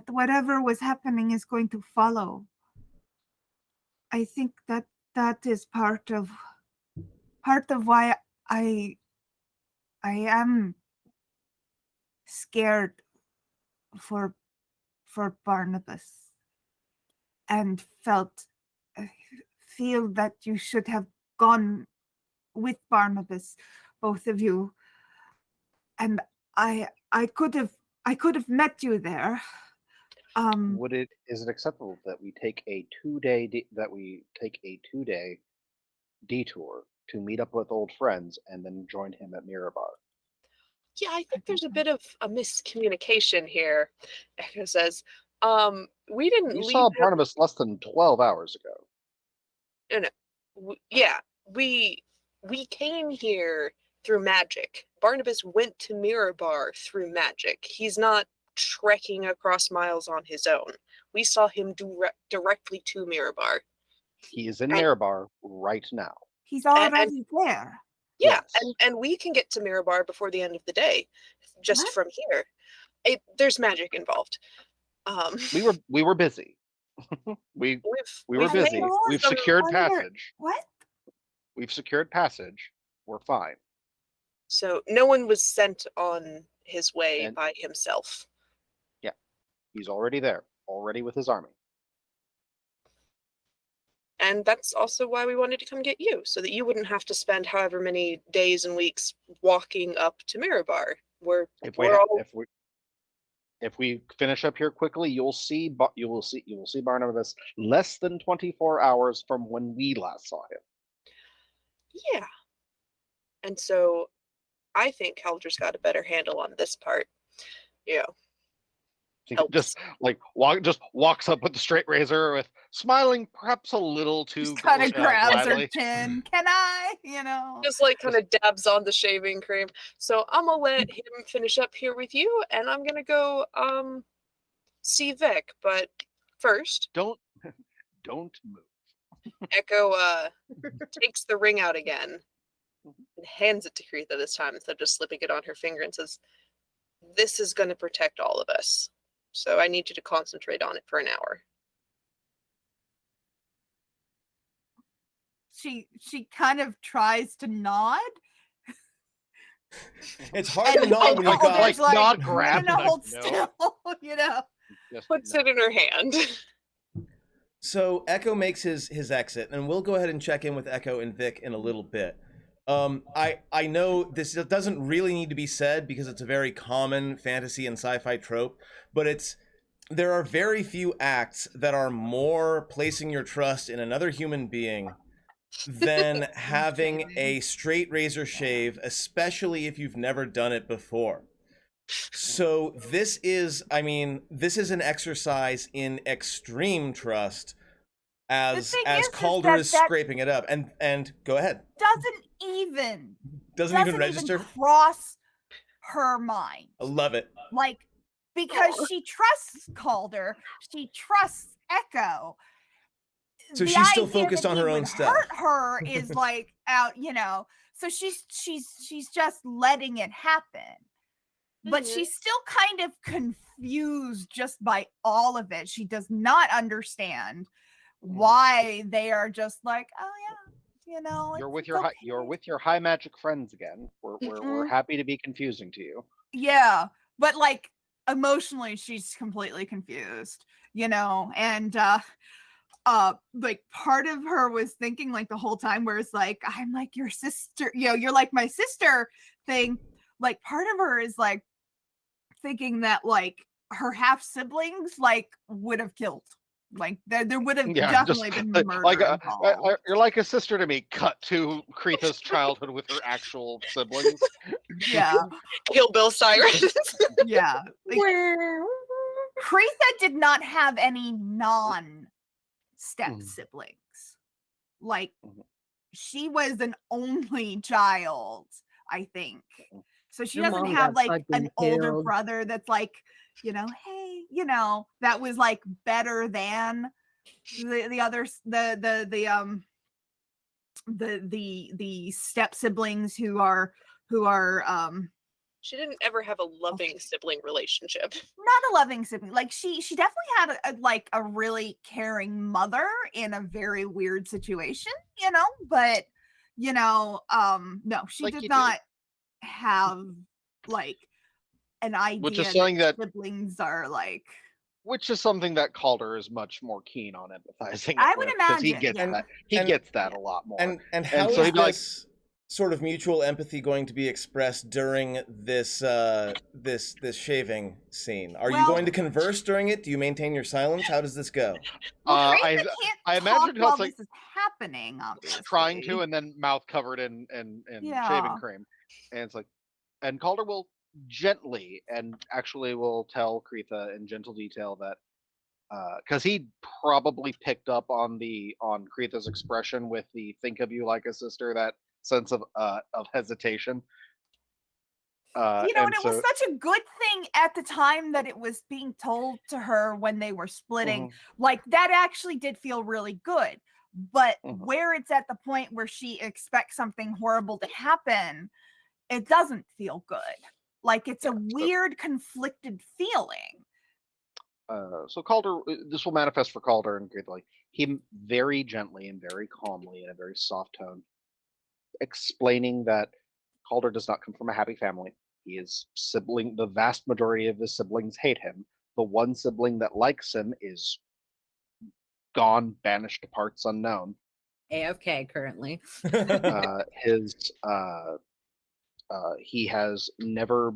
whatever was happening is going to follow. I think that is part of why I am scared for Barnabas. and feel that you should have gone with Barnabas, both of you. And I could have met you there. Is it acceptable that we take a 2-day detour to meet up with old friends and then join him at Mirabar? Yeah, I think there's a bit of a miscommunication here. Echo says, we didn't You leave saw him. Barnabas less than 12 hours ago. Yeah, we came here through magic. Barnabas went to Mirabar through magic. He's not trekking across miles on his own. We saw him directly to Mirabar. He is in Mirabar right now. He's already there. Yeah, Yes. and we can get to Mirabar before the end of the day, just What? from here. There's magic involved. We were busy. we were we've busy. made We've some- secured passage. What? We've secured passage. We're fine. So no one was sent on his way And- by himself. Yeah. He's already there, already with his army. And that's also why we wanted to come get you, so that you wouldn't have to spend however many days and weeks walking up to Mirabar. If we finish up here quickly, you will see Barnabas less than 24 hours from when we last saw him. Yeah. And so I think Haldra's got a better handle on this part. Yeah. Helps. Just walks up with the straight razor, with smiling perhaps a little too Just kind of grabs gladly. her chin. Can I? Just like kind of dabs on the shaving cream. So I'm gonna let him finish up here with you, and I'm gonna go see Vic. But first, Don't move. Echo takes the ring out again and hands it to Kreetha this time instead of just slipping it on her finger, and says, "This is going to protect all of us. So I need you to concentrate on it for an hour." She kind of tries to nod. It's hard to nod when you Like, got there's like, not grab. no, hold No. still. Just Puts no. it in her hand. So Echo makes his exit, and we'll go ahead and check in with Echo and Vic in a little bit. I know this doesn't really need to be said because it's a very common fantasy and sci-fi trope, but there are very few acts that are more placing your trust in another human being than having a straight razor shave, especially if you've never done it before. So this is an exercise in extreme trust as thing is Calder that is scraping it up. And go ahead. Doesn't even register. cross her mind. I love it. Like, because she trusts Calder, she trusts Echo. So The she's still idea focused that on he her own would stuff. Hurt her is like out, So she's just letting it happen. But Mhm. she's still kind of confused just by all of it. She does not understand why they are just like, oh yeah, You're with it's your okay. you're with your high magic friends again. We're happy to be confusing to you. Yeah, but like emotionally she's completely confused, and like part of her was thinking like the whole time where it's like, I'm like your sister, you're like my sister thing. Like part of her is like thinking that like her half siblings like would have killed, like there would have definitely been murder involved. You're like a sister to me. Cut to Kreetha's childhood with her actual siblings. Yeah, Kill Bill Cyrus. yeah. Like, Kreetha did not have any non-step siblings. Like she was an only child, I think. So she Your doesn't mom have got like an fucking older killed. brother that's like, hey, that was like better than the others, the step siblings who are She didn't ever have a loving sibling relationship. not a loving sibling. Like she definitely had a really caring mother in a very weird situation, but no, she Like did you not have like an idea Which is saying that siblings are like which is something that Calder is much more keen on empathizing. I would because he imagine, gets yeah. that. He And- gets that a lot more. And how so is he'd be like- this sort of mutual empathy going to be expressed during this this shaving scene? Are you Well- going to converse during it? Do you maintain your silence? How does this go? Well, Kreetha I can't I talk imagine while it's like this is happening, obviously. trying to, and then mouth covered in Yeah. shaving cream, and it's like, and Calder will gently and actually will tell Kreetha in gentle detail that because he probably picked up on Kreetha's expression with the "think of you like a sister," that sense of hesitation. And and it was so- such a good thing at the time that it was being told to her when they were splitting. Mhm. Like, that actually did feel really good. But Mhm. where it's at the point where she expects something horrible to happen, it doesn't feel good. Like, it's a weird, conflicted feeling. So Calder, this will manifest for Calder and Kreetha. Like, he very gently and very calmly in a very soft tone, explaining that Calder does not come from a happy family. He is sibling. The vast majority of his siblings hate him. The one sibling that likes him is gone, banished to parts unknown. AFK currently. He has never.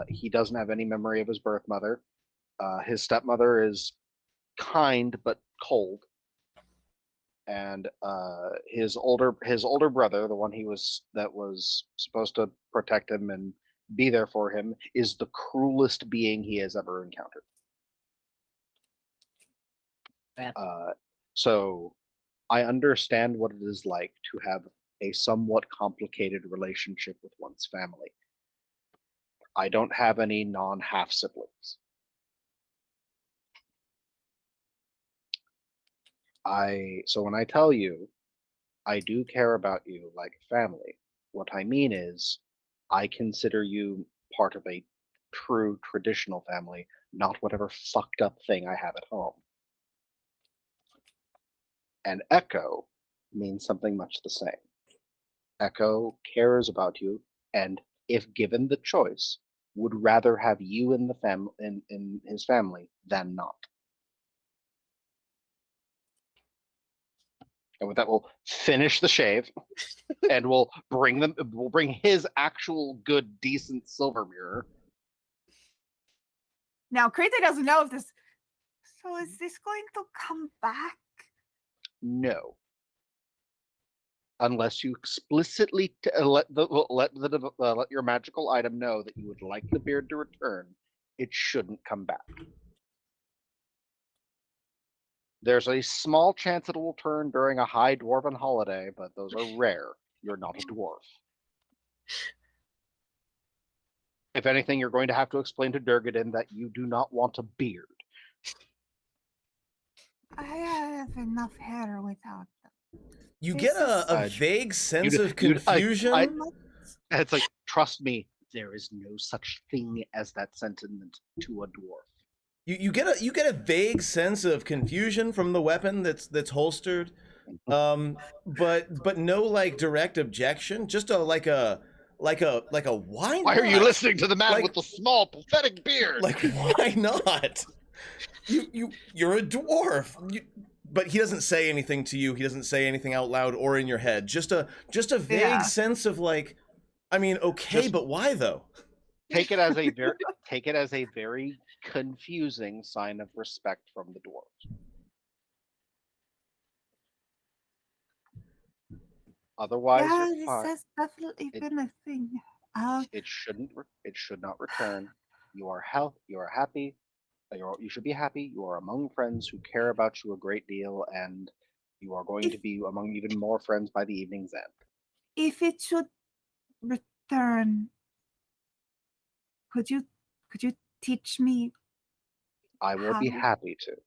He doesn't have any memory of his birth mother. His stepmother is kind but cold, and his older brother, the one that was supposed to protect him and be there for him, is the cruelest being he has ever encountered. Yeah. So I understand what it is like to have a somewhat complicated relationship with one's family. I don't have any non-half siblings. So when I tell you I do care about you like family, what I mean is I consider you part of a true traditional family, not whatever fucked up thing I have at home. And Echo means something much the same. Echo cares about you, and if given the choice, would rather have you in the in his family than not. And with that, we'll finish the shave, and we'll bring his actual good, decent silver mirror. Now, Kreetha doesn't know if this. So, is this going to come back? No, unless you explicitly let your magical item know that you would like the beard to return, it shouldn't come back. There's a small chance it will return during a high dwarven holiday, but those are rare. You're not a dwarf. If anything, you're going to have to explain to Durgadin that you do not want a beard. I have enough hair without them. You This get is- a vague sense of you'd- confusion. And it's like, trust me, there is no such thing as that sentiment to a dwarf. You get a vague sense of confusion from the weapon that's holstered, but no like direct objection. Just a why? Why are you not? listening to the man Like- with the small, pathetic beard? Like why not? You're a dwarf. But he doesn't say anything to you. He doesn't say anything out loud or in your head. Just a vague Yeah. sense of like, I mean, okay, Just- but why though? Take it as a very confusing sign of respect from the dwarves. Otherwise, Yeah, you're this fine. has definitely It- been a thing. It should not return. You are happy. You should be happy. You are among friends who care about you a great deal, and you are going to be among even more friends by the evening's end. If it should return, could you teach me? I will be How? happy to.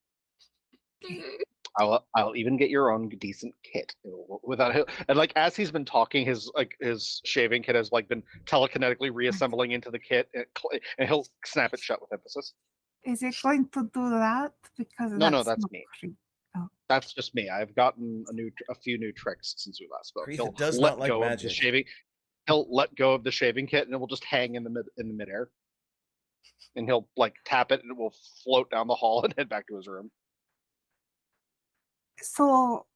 I'll even get your own decent kit without and like as he's been talking, his shaving kit has like been telekinetically reassembling into the kit, and he'll snap it shut with emphasis. Is it going to do that? Because No, that's that's not me. free. That's just me. I've gotten a few new tricks since we last spoke. Kreetha He'll does let not like go of magic. the shaving. He'll let go of the shaving kit, and it will just hang in the midair. And he'll like tap it, and it will float down the hall and head back to his room. So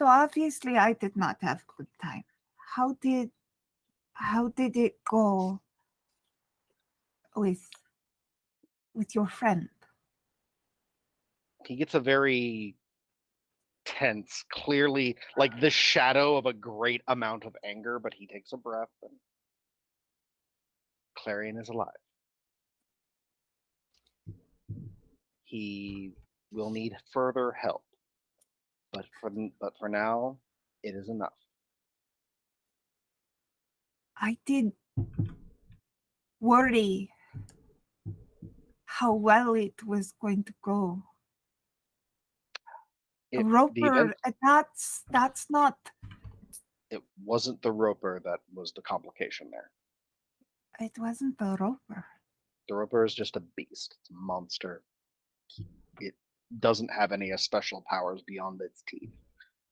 obviously I did not have good time. How did it go with your friend? He gets a very tense, clearly like the shadow of a great amount of anger, but he takes a breath and Clarion is alive. He will need further help, but for now, it is enough. I did worry how well it was going to go. The Roper, event, that's not. it wasn't the Roper that was the complication there. It wasn't the Roper. The Roper is just a beast. It's a monster. It doesn't have any special powers beyond its teeth.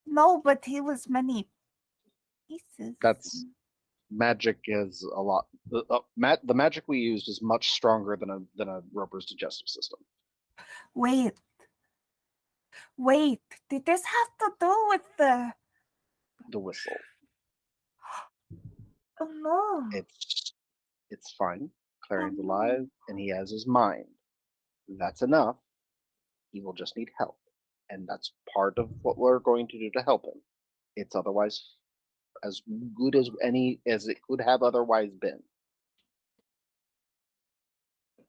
No, but he was many pieces. That's magic is a lot. The magic we used is much stronger than a Roper's digestive system. Wait. Did this have to do with The whistle. Oh no. It's fine. Clarion's alive, and he has his mind. That's enough. He will just need help, and that's part of what we're going to do to help him. It's otherwise as good as it could have otherwise been.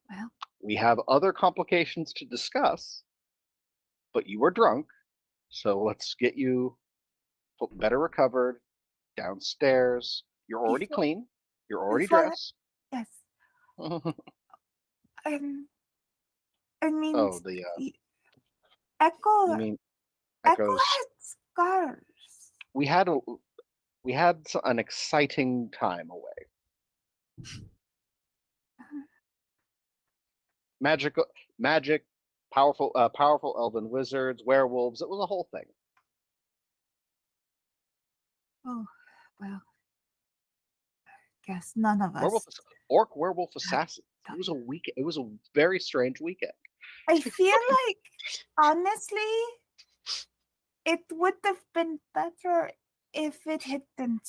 Well, we have other complications to discuss, but you were drunk, so let's get you better recovered downstairs. You're already clean. You're already dressed. Yes. I mean, Oh, the Echo. you mean Echo Echo's? had scars. We had an exciting time away. Magic, powerful elven wizards, werewolves. It was a whole thing. Oh, well. Guess none of us. Werewolf assassins. It was a very strange weekend. I feel like, honestly, it would have been better if it had been.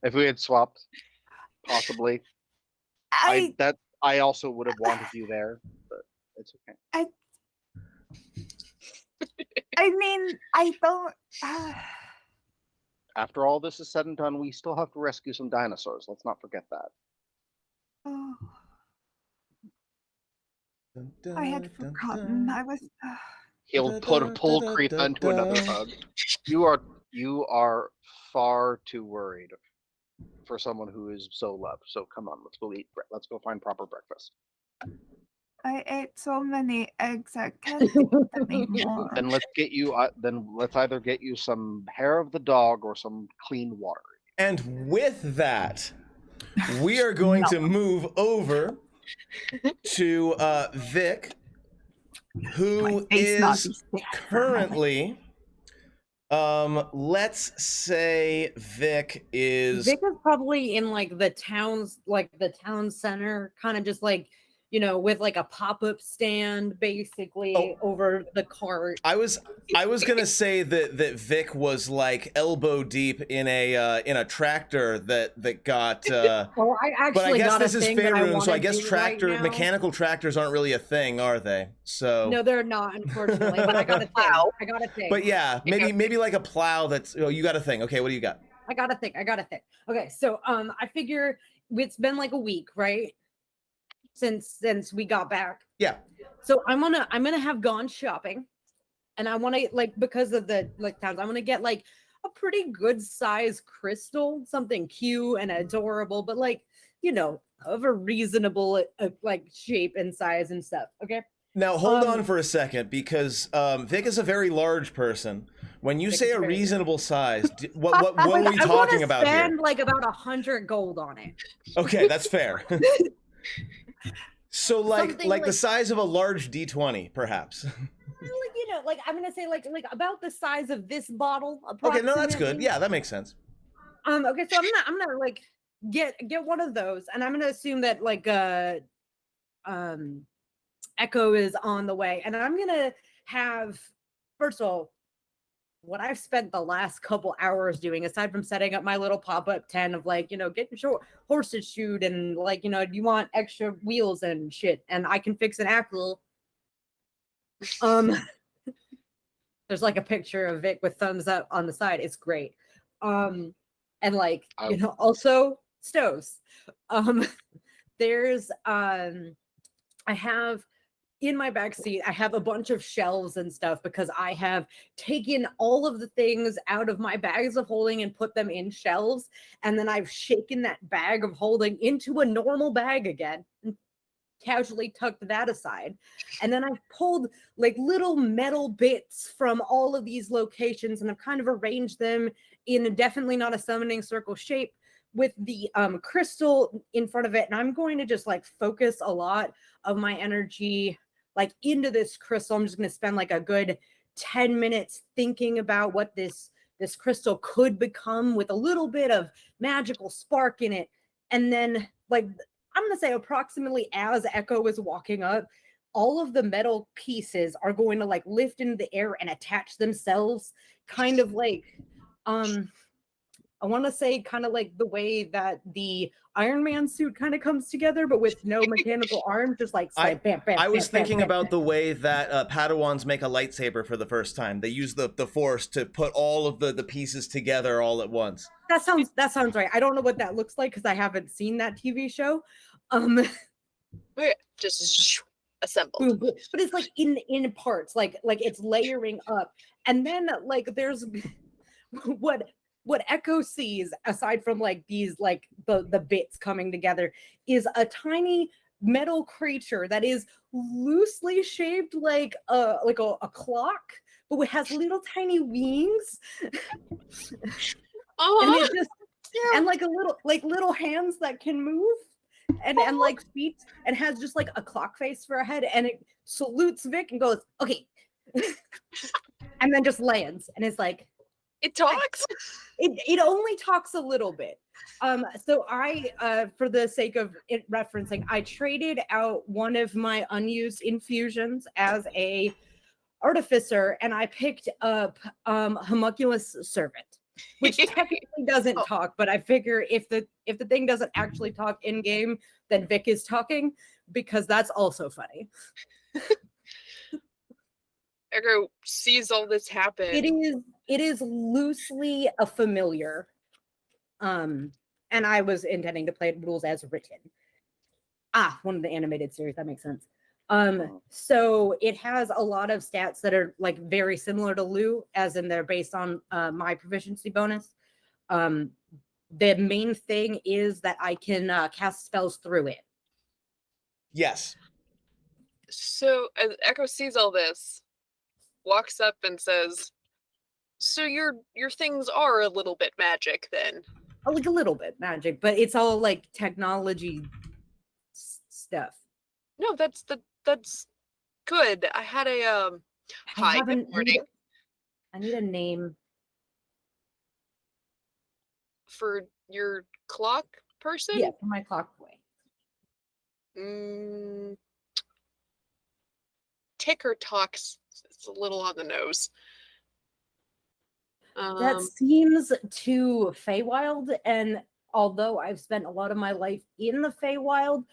If we had swapped, possibly. I also would have wanted you there, but it's okay. I mean, I don't. After all this is said and done, we still have to rescue some dinosaurs. Let's not forget that. Oh, I had forgotten. I was. He'll pull Kreetha into another hug. You are far too worried for someone who is so loved. So come on, let's go eat. Let's go find proper breakfast. I ate so many eggs I can't eat them anymore. Then let's get you. Let's either get you some hair of the dog or some clean water. And with that, we are going to move over to Vic, who is currently. Let's say Vic is probably in like the town center, kind of just like, with like a pop-up stand basically over the cart. I was gonna say that Vic was like elbow deep in a tractor that got. I actually but I guess got this a is thing Faerun, so I guess mechanical tractors aren't really a thing, are they? So no, they're not, unfortunately. But I got a thing. I got a thing. But yeah, maybe like a plow. That's you got a thing. Okay, what do you got? I got a thing. Okay, so I figure it's been like a week, right? Since we got back. Yeah. So I'm gonna have gone shopping, and I want to because of the towns. I'm gonna get like a pretty good size crystal, something cute and adorable, but of a reasonable shape and size and stuff. Okay. Now hold on for a second, because Vic is a very large person. When you say a reasonable size, what are we talking about here? I spend like about 100 gold on it. Okay, that's fair. So like the size of a large D20, perhaps. like I'm gonna say like about the size of this bottle. Okay, no, that's good. approximately. Yeah, that makes sense. Okay, so I'm gonna like get one of those, and I'm gonna assume that like Echo is on the way, and I'm gonna have, first of all, what I've spent the last couple hours doing, aside from setting up my little pop-up tent of like, getting horses shoed and like, do you want extra wheels and shit, and I can fix an axle. There's like a picture of Vic with thumbs up on the side. It's great. And like, also stoves. There's I have in my back seat, I have a bunch of shelves and stuff because I have taken all of the things out of my bags of holding and put them in shelves. And then I've shaken that bag of holding into a normal bag again and casually tucked that aside. And then I've pulled like little metal bits from all of these locations and I've kind of arranged them in a definitely not a summoning circle shape with the crystal in front of it. And I'm going to just like focus a lot of my energy like into this crystal. I'm just going to spend like a good 10 minutes thinking about what this crystal could become with a little bit of magical spark in it. And then like, I'm going to say approximately as Echo is walking up, all of the metal pieces are going to like lift into the air and attach themselves kind of like, I want to say kind of like the way that the Iron Man suit kind of comes together, but with no mechanical arm, just like bam, bam, I was bam, thinking bam, about the way that Padawans make a lightsaber for the first time. They use the Force to put all of the pieces together all at once. That sounds right. I don't know what that looks like because I haven't seen that TV show. Just assembled. But it's like in parts, like it's layering up, and then like there's what Echo sees, aside from like these like the bits coming together, is a tiny metal creature that is loosely shaped like a clock, but it has little tiny wings. And it just and like little hands that can move and like feet, and has just like a clock face for a head, and it salutes Vic and goes, okay. And then just lands, and it's like, it talks. It only talks a little bit. So I, for the sake of it referencing, I traded out one of my unused infusions as a artificer, and I picked up Homunculus Servant, which technically doesn't talk, but I figure if the thing doesn't actually talk in game, then Vic is talking, because that's also funny. Echo sees all this happen. It is loosely a familiar. And I was intending to play rules as written. One of the animated series, that makes sense. So it has a lot of stats that are like very similar to Lou, as in they're based on my proficiency bonus. The main thing is that I can cast spells through it. Yes. So as Echo sees all this, walks up and says, so your things are a little bit magic then? Like a little bit magic, but it's all like technology stuff. No, that's good. I had a hi, good morning. I need a name for your clock person. Yeah, for my clock boy. Ticker talks. It's a little on the nose. That seems too Feywild, and although I've spent a lot of my life in the Feywild,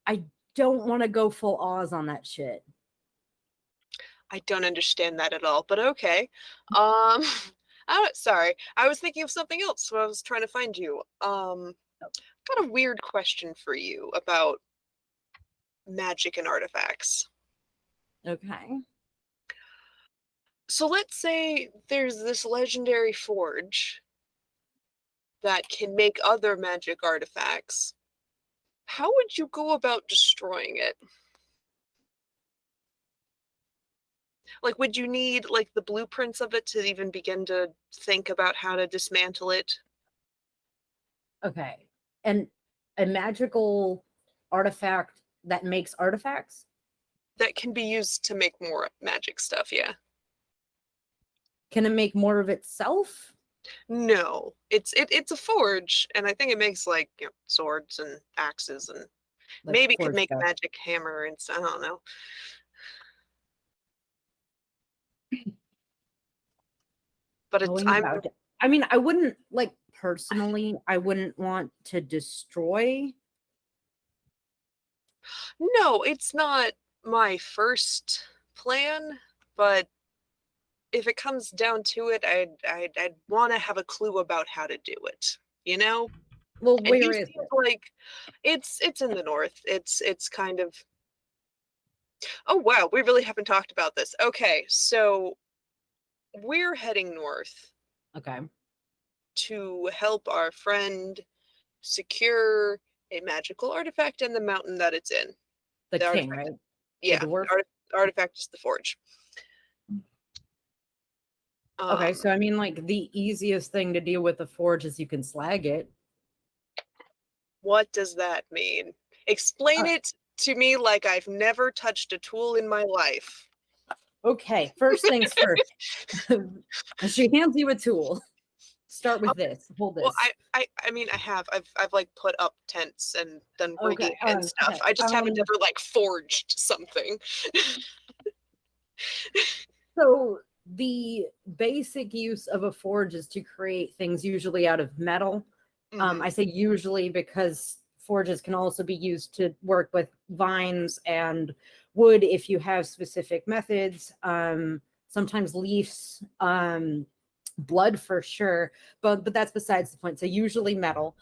I don't want to go full Oz on that shit. I don't understand that at all, but okay. Sorry, I was thinking of something else when I was trying to find you. Got a weird question for you about magic and artifacts. Okay. So let's say there's this legendary forge that can make other magic artifacts. How would you go about destroying it? Like, would you need like the blueprints of it to even begin to think about how to dismantle it? Okay. And a magical artifact that makes artifacts? That can be used to make more magic stuff, yeah. Can it make more of itself? No, it's a forge, and I think it makes like swords and axes, and Like maybe could forge make a stuff? magic hammer, and I don't know. But it's Going about it. I mean, I wouldn't like personally. I wouldn't want to destroy. No, it's not my first plan, but if it comes down to it, I'd want to have a clue about how to do it. You know? Well, And where he is seems it? like it's in the north. It's kind of. Oh wow, we really haven't talked about this. Okay, so we're heading north Okay. to help our friend secure a magical artifact in the mountain that it's in. The The king, artifact, right? yeah, The dwarf. artifact is the forge. Okay, so I mean, like the easiest thing to deal with the forge is you can slag it. What does that mean? Explain it to me like I've never touched a tool in my life. Okay, first things first. She hands you a tool. Start with this. Hold this. Well, I mean, I've like put up tents and done rigging Okay, and stuff. okay, I just haven't ever like forged something. So the basic use of a forge is to create things usually out of metal. Mhm. I say usually because forges can also be used to work with vines and wood if you have specific methods. Sometimes leaves, blood for sure, but that's besides the point. So usually metal.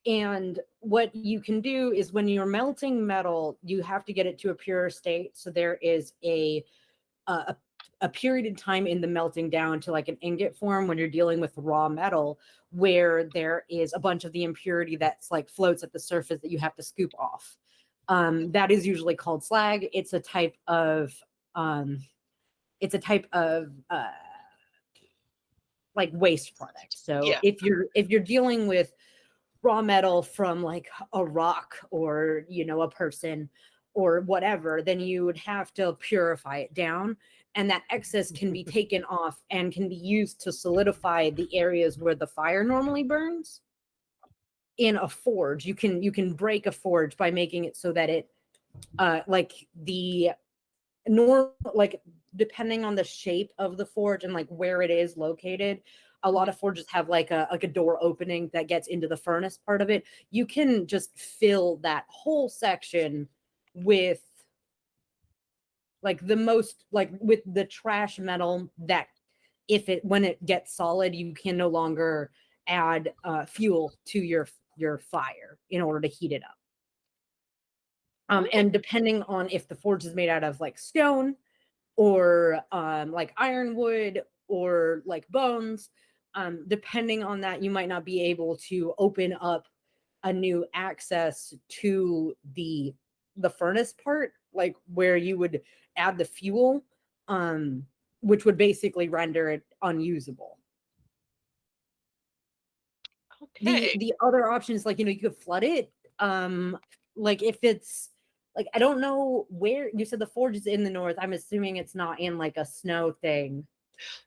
And what you can do is when you're melting metal, you have to get it to a pure state. So there is a period of time in the melting down to like an ingot form when you're dealing with raw metal, where there is a bunch of the impurity that's like floats at the surface that you have to scoop off. That is usually called slag. It's a type of like waste product. So Yeah. if you're dealing with raw metal from like a rock or a person or whatever, then you would have to purify it down, and that excess can be taken off and can be used to solidify the areas where the fire normally burns. In a forge, you can break a forge by making it so that it like the like depending on the shape of the forge and like where it is located, a lot of forges have like a door opening that gets into the furnace part of it. You can just fill that whole section with like the most like with the trash metal that when it gets solid, you can no longer add fuel to your fire in order to heat it up. And depending on if the forge is made out of like stone or like ironwood or like bones, depending on that, you might not be able to open up a new access to the furnace part, like where you would add the fuel, which would basically render it unusable. Okay. The other option is like you could flood it, like if it's like I don't know where you said the forge is in the north. I'm assuming it's not in like a snow thing,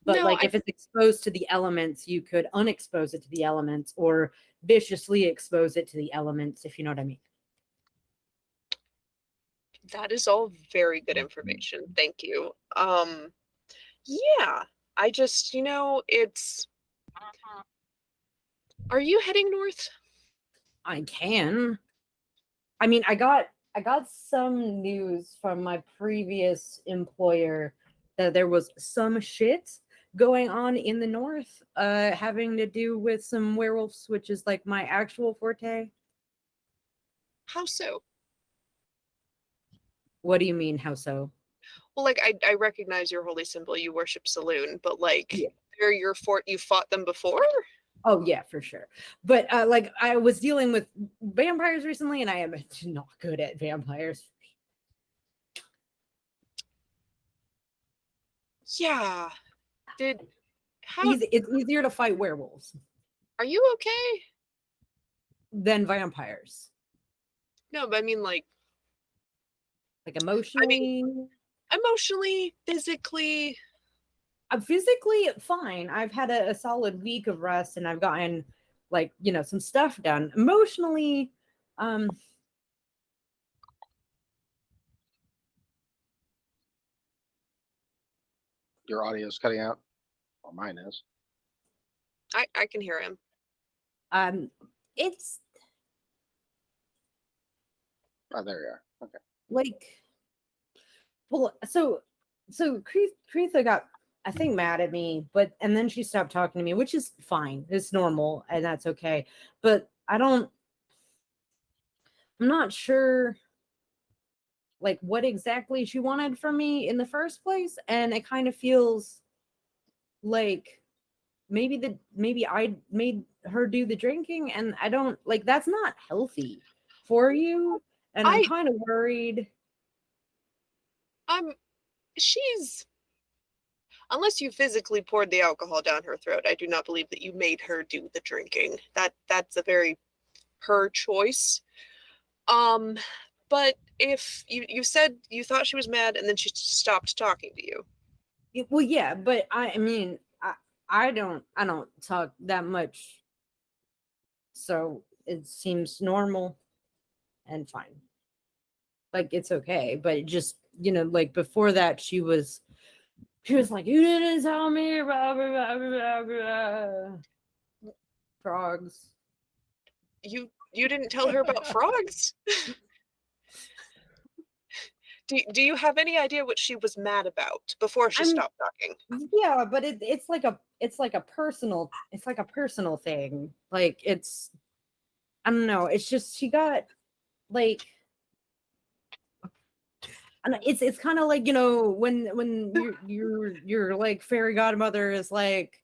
but No, like if it's exposed to the elements, you could unexpose it to the elements or viciously expose it to the elements, if you know what I mean. that is all very good information. Thank you. Yeah, I just, it's. Are you heading north? I can. I mean, I got some news from my previous employer that there was some shit going on in the north, having to do with some werewolves, which is like my actual forte. How so? What do you mean, how so? Well, like I recognize your holy symbol. You worship Saloon, but like Yeah. they're your fort. You fought them before. Oh yeah, for sure. But like I was dealing with vampires recently, and I am not good at vampires. Yeah. How It's easier to fight werewolves are you okay? than vampires. No, but I mean like Like emotionally. emotionally, physically. I'm physically fine. I've had a solid week of rest, and I've gotten like some stuff done. Emotionally, Your audio's cutting out. Well, mine is. I can hear him. it's Oh, there you are. Okay. like, well, so Kreetha got, I think, mad at me, and then she stopped talking to me, which is fine. It's normal, and that's okay. But I'm not sure like what exactly she wanted from me in the first place, and it kind of feels like maybe I made her do the drinking, and I don't like, that's not healthy for you, and I'm kind of worried. She's, unless you physically poured the alcohol down her throat, I do not believe that you made her do the drinking. That's a very her choice. But if you said you thought she was mad and then she stopped talking to you. Well, yeah, but I mean, I don't talk that much, so it seems normal and fine. Like, it's okay, but it just, like before that, she was like, you didn't tell me, blah, blah, blah, blah, blah. Frogs. You didn't tell her about frogs? Do you have any idea what she was mad about before she stopped talking? Yeah, but it's like a personal thing. Like, it's, I don't know. It's just she got like, and it's kind of like, when your like fairy godmother is like,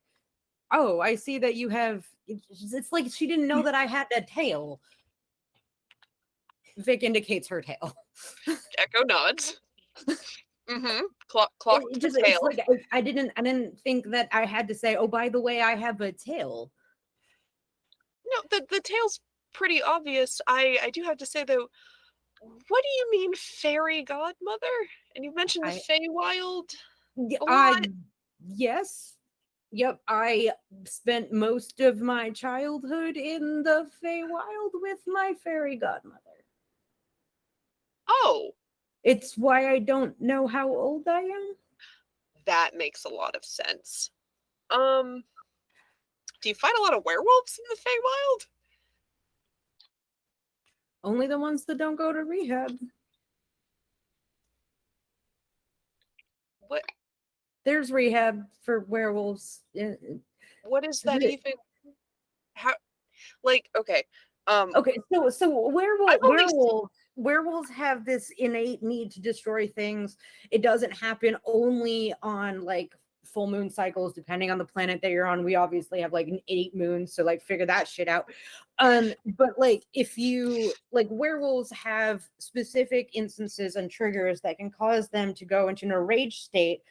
oh, I see that you have. It's like she didn't know that I had a tail. Vic indicates her tail. Echo nods. Mm-hmm. Clock Just, the tail. it's like I didn't think that I had to say, oh, by the way, I have a tail. No, the tail's pretty obvious. I do have to say though, what do you mean fairy godmother? And you mentioned the Feywild a lot. Yes. Yep, I spent most of my childhood in the Feywild with my fairy godmother. Oh. It's why I don't know how old I am. That makes a lot of sense. Do you fight a lot of werewolves in the Feywild? Only the ones that don't go to rehab. What? There's rehab for werewolves. What is that even? How? Like, okay. Okay, so werewolves have this innate need to destroy things. It doesn't happen only on like full moon cycles, depending on the planet that you're on. We obviously have like an 8 moons, so like figure that shit out. But like, if you like, werewolves have specific instances and triggers that can cause them to go into a rage state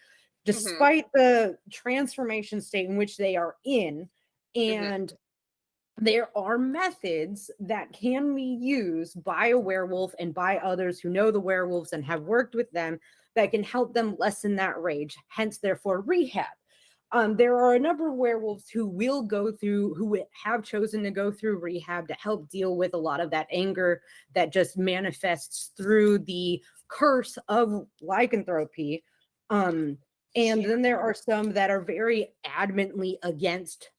despite the transformation state in which they are in. And there are methods that can be used by a werewolf and by others who know the werewolves and have worked with them that can help them lessen that rage, hence therefore rehab. There are a number of werewolves who have chosen to go through rehab to help deal with a lot of that anger that just manifests through the curse of lycanthropy. And then there are some that are very adamantly against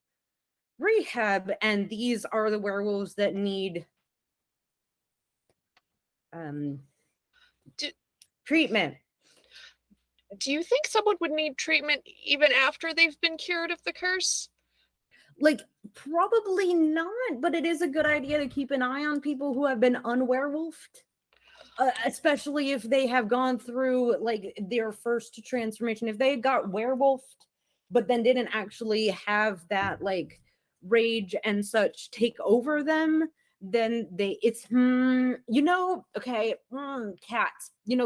rehab, and these are the werewolves that need treatment. Do you think someone would need treatment even after they've been cured of the curse? Like, probably not, but it is a good idea to keep an eye on people who have been unwerewolfed, especially if they have gone through like their first transformation. If they got werewolfed but then didn't actually have that like rage and such take over them, then cats,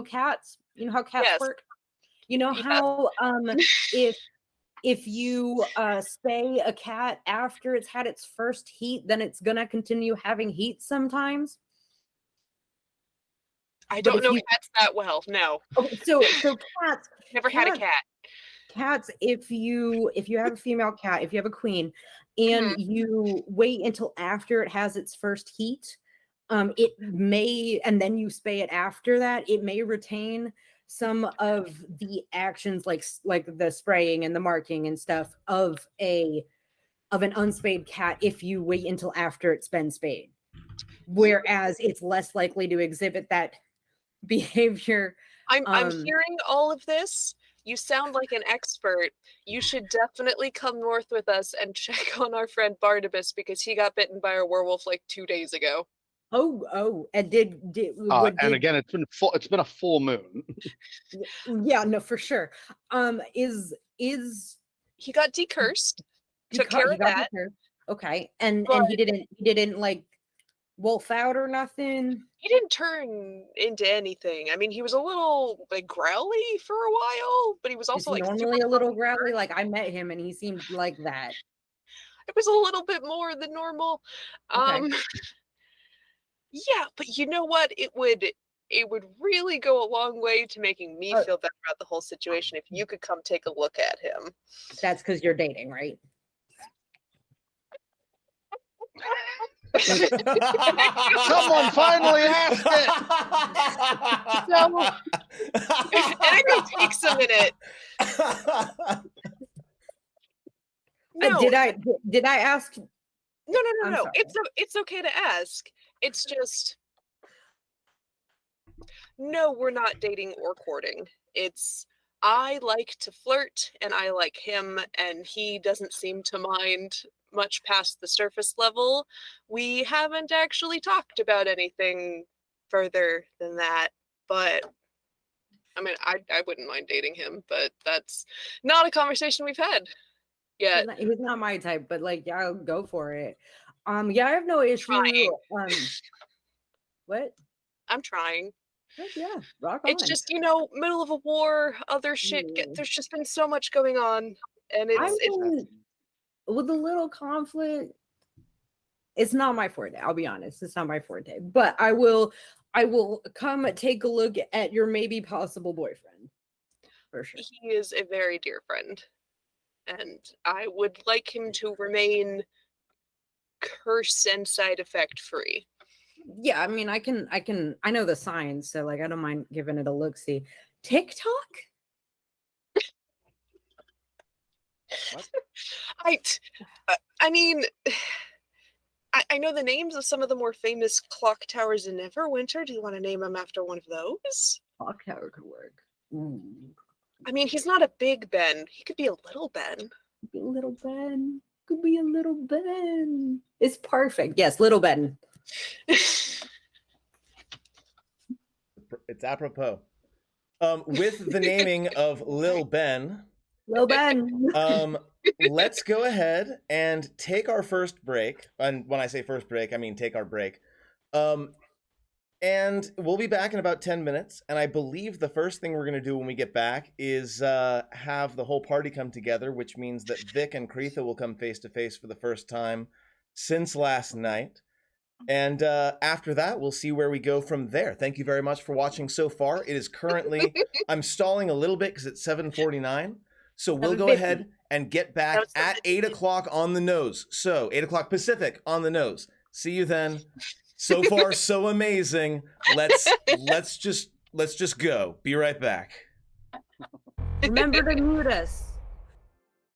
cats, how cats work, how if you spay a cat after it's had its first heat, then it's gonna continue having heat sometimes. I don't know cats that well. No. Okay, so cats never had a cat. cats, if you have a female cat, if you have a queen, and you wait until after it has its first heat, it may, and then you spay it after that, it may retain some of the actions like the spraying and the marking and stuff of an unspayed cat if you wait until after it's been spayed. Whereas it's less likely to exhibit that behavior. I'm hearing all of this. You sound like an expert. You should definitely come north with us and check on our friend Barnabas because he got bitten by a werewolf like 2 days ago. Oh, and did and again, it's been a full moon. Yeah, no, for sure. Is he got decursed? Took care of that. Okay, and he didn't like wolf out or nothing. He didn't turn into anything. I mean, he was a little like growly for a while, but he was also like normally a little growly. Like I met him and he seemed like that. It was a little bit more than normal. Okay. Yeah, but you know what? It would really go a long way to making me feel better about the whole situation if you could come take a look at him. That's because you're dating, right? Someone finally asked it. So, and it takes a minute. No. Did I ask? No. It's okay to ask. It's just no, we're not dating or courting. It's I like to flirt and I like him and he doesn't seem to mind much past the surface level. We haven't actually talked about anything further than that, but I mean, I wouldn't mind dating him, but that's not a conversation we've had yet. He's not my type, but like, yeah, I'll go for it. Yeah, I have no issue. What? I'm trying. Yeah, rock on. It's just, middle of a war, other shit. There's just been so much going on, and it's with a little conflict. It's not my forte. I'll be honest. It's not my forte. But I will come take a look at your maybe possible boyfriend. For sure. He is a very dear friend, and I would like him to remain curse and side effect free. Yeah, I mean, I know the signs, so like I don't mind giving it a look-see. TikTok? What? I mean, I know the names of some of the more famous clock towers in Neverwinter. Do you want to name him after one of those? Clock tower could work. Ooh. I mean, he's not a big Ben. He could be a little Ben. Little Ben. Could be a little Ben. It's perfect. Yes, little Ben. It's apropos. With the naming of Lil Ben, let's go ahead and take our first break. And when I say first break, I mean take our break. And we'll be back in about 10 minutes. And I believe the first thing we're going to do when we get back is have the whole party come together, which means that Vic and Kreetha will come face to face for the first time since last night. And after that, we'll see where we go from there. Thank you very much for watching so far. It is currently, I'm stalling a little bit because it's 7:49. So we'll go ahead and get back at 8 o'clock on the nose. So 8 o'clock Pacific on the nose. See you then. So far, so amazing. Let's just go. Be right back. Remember to mute us.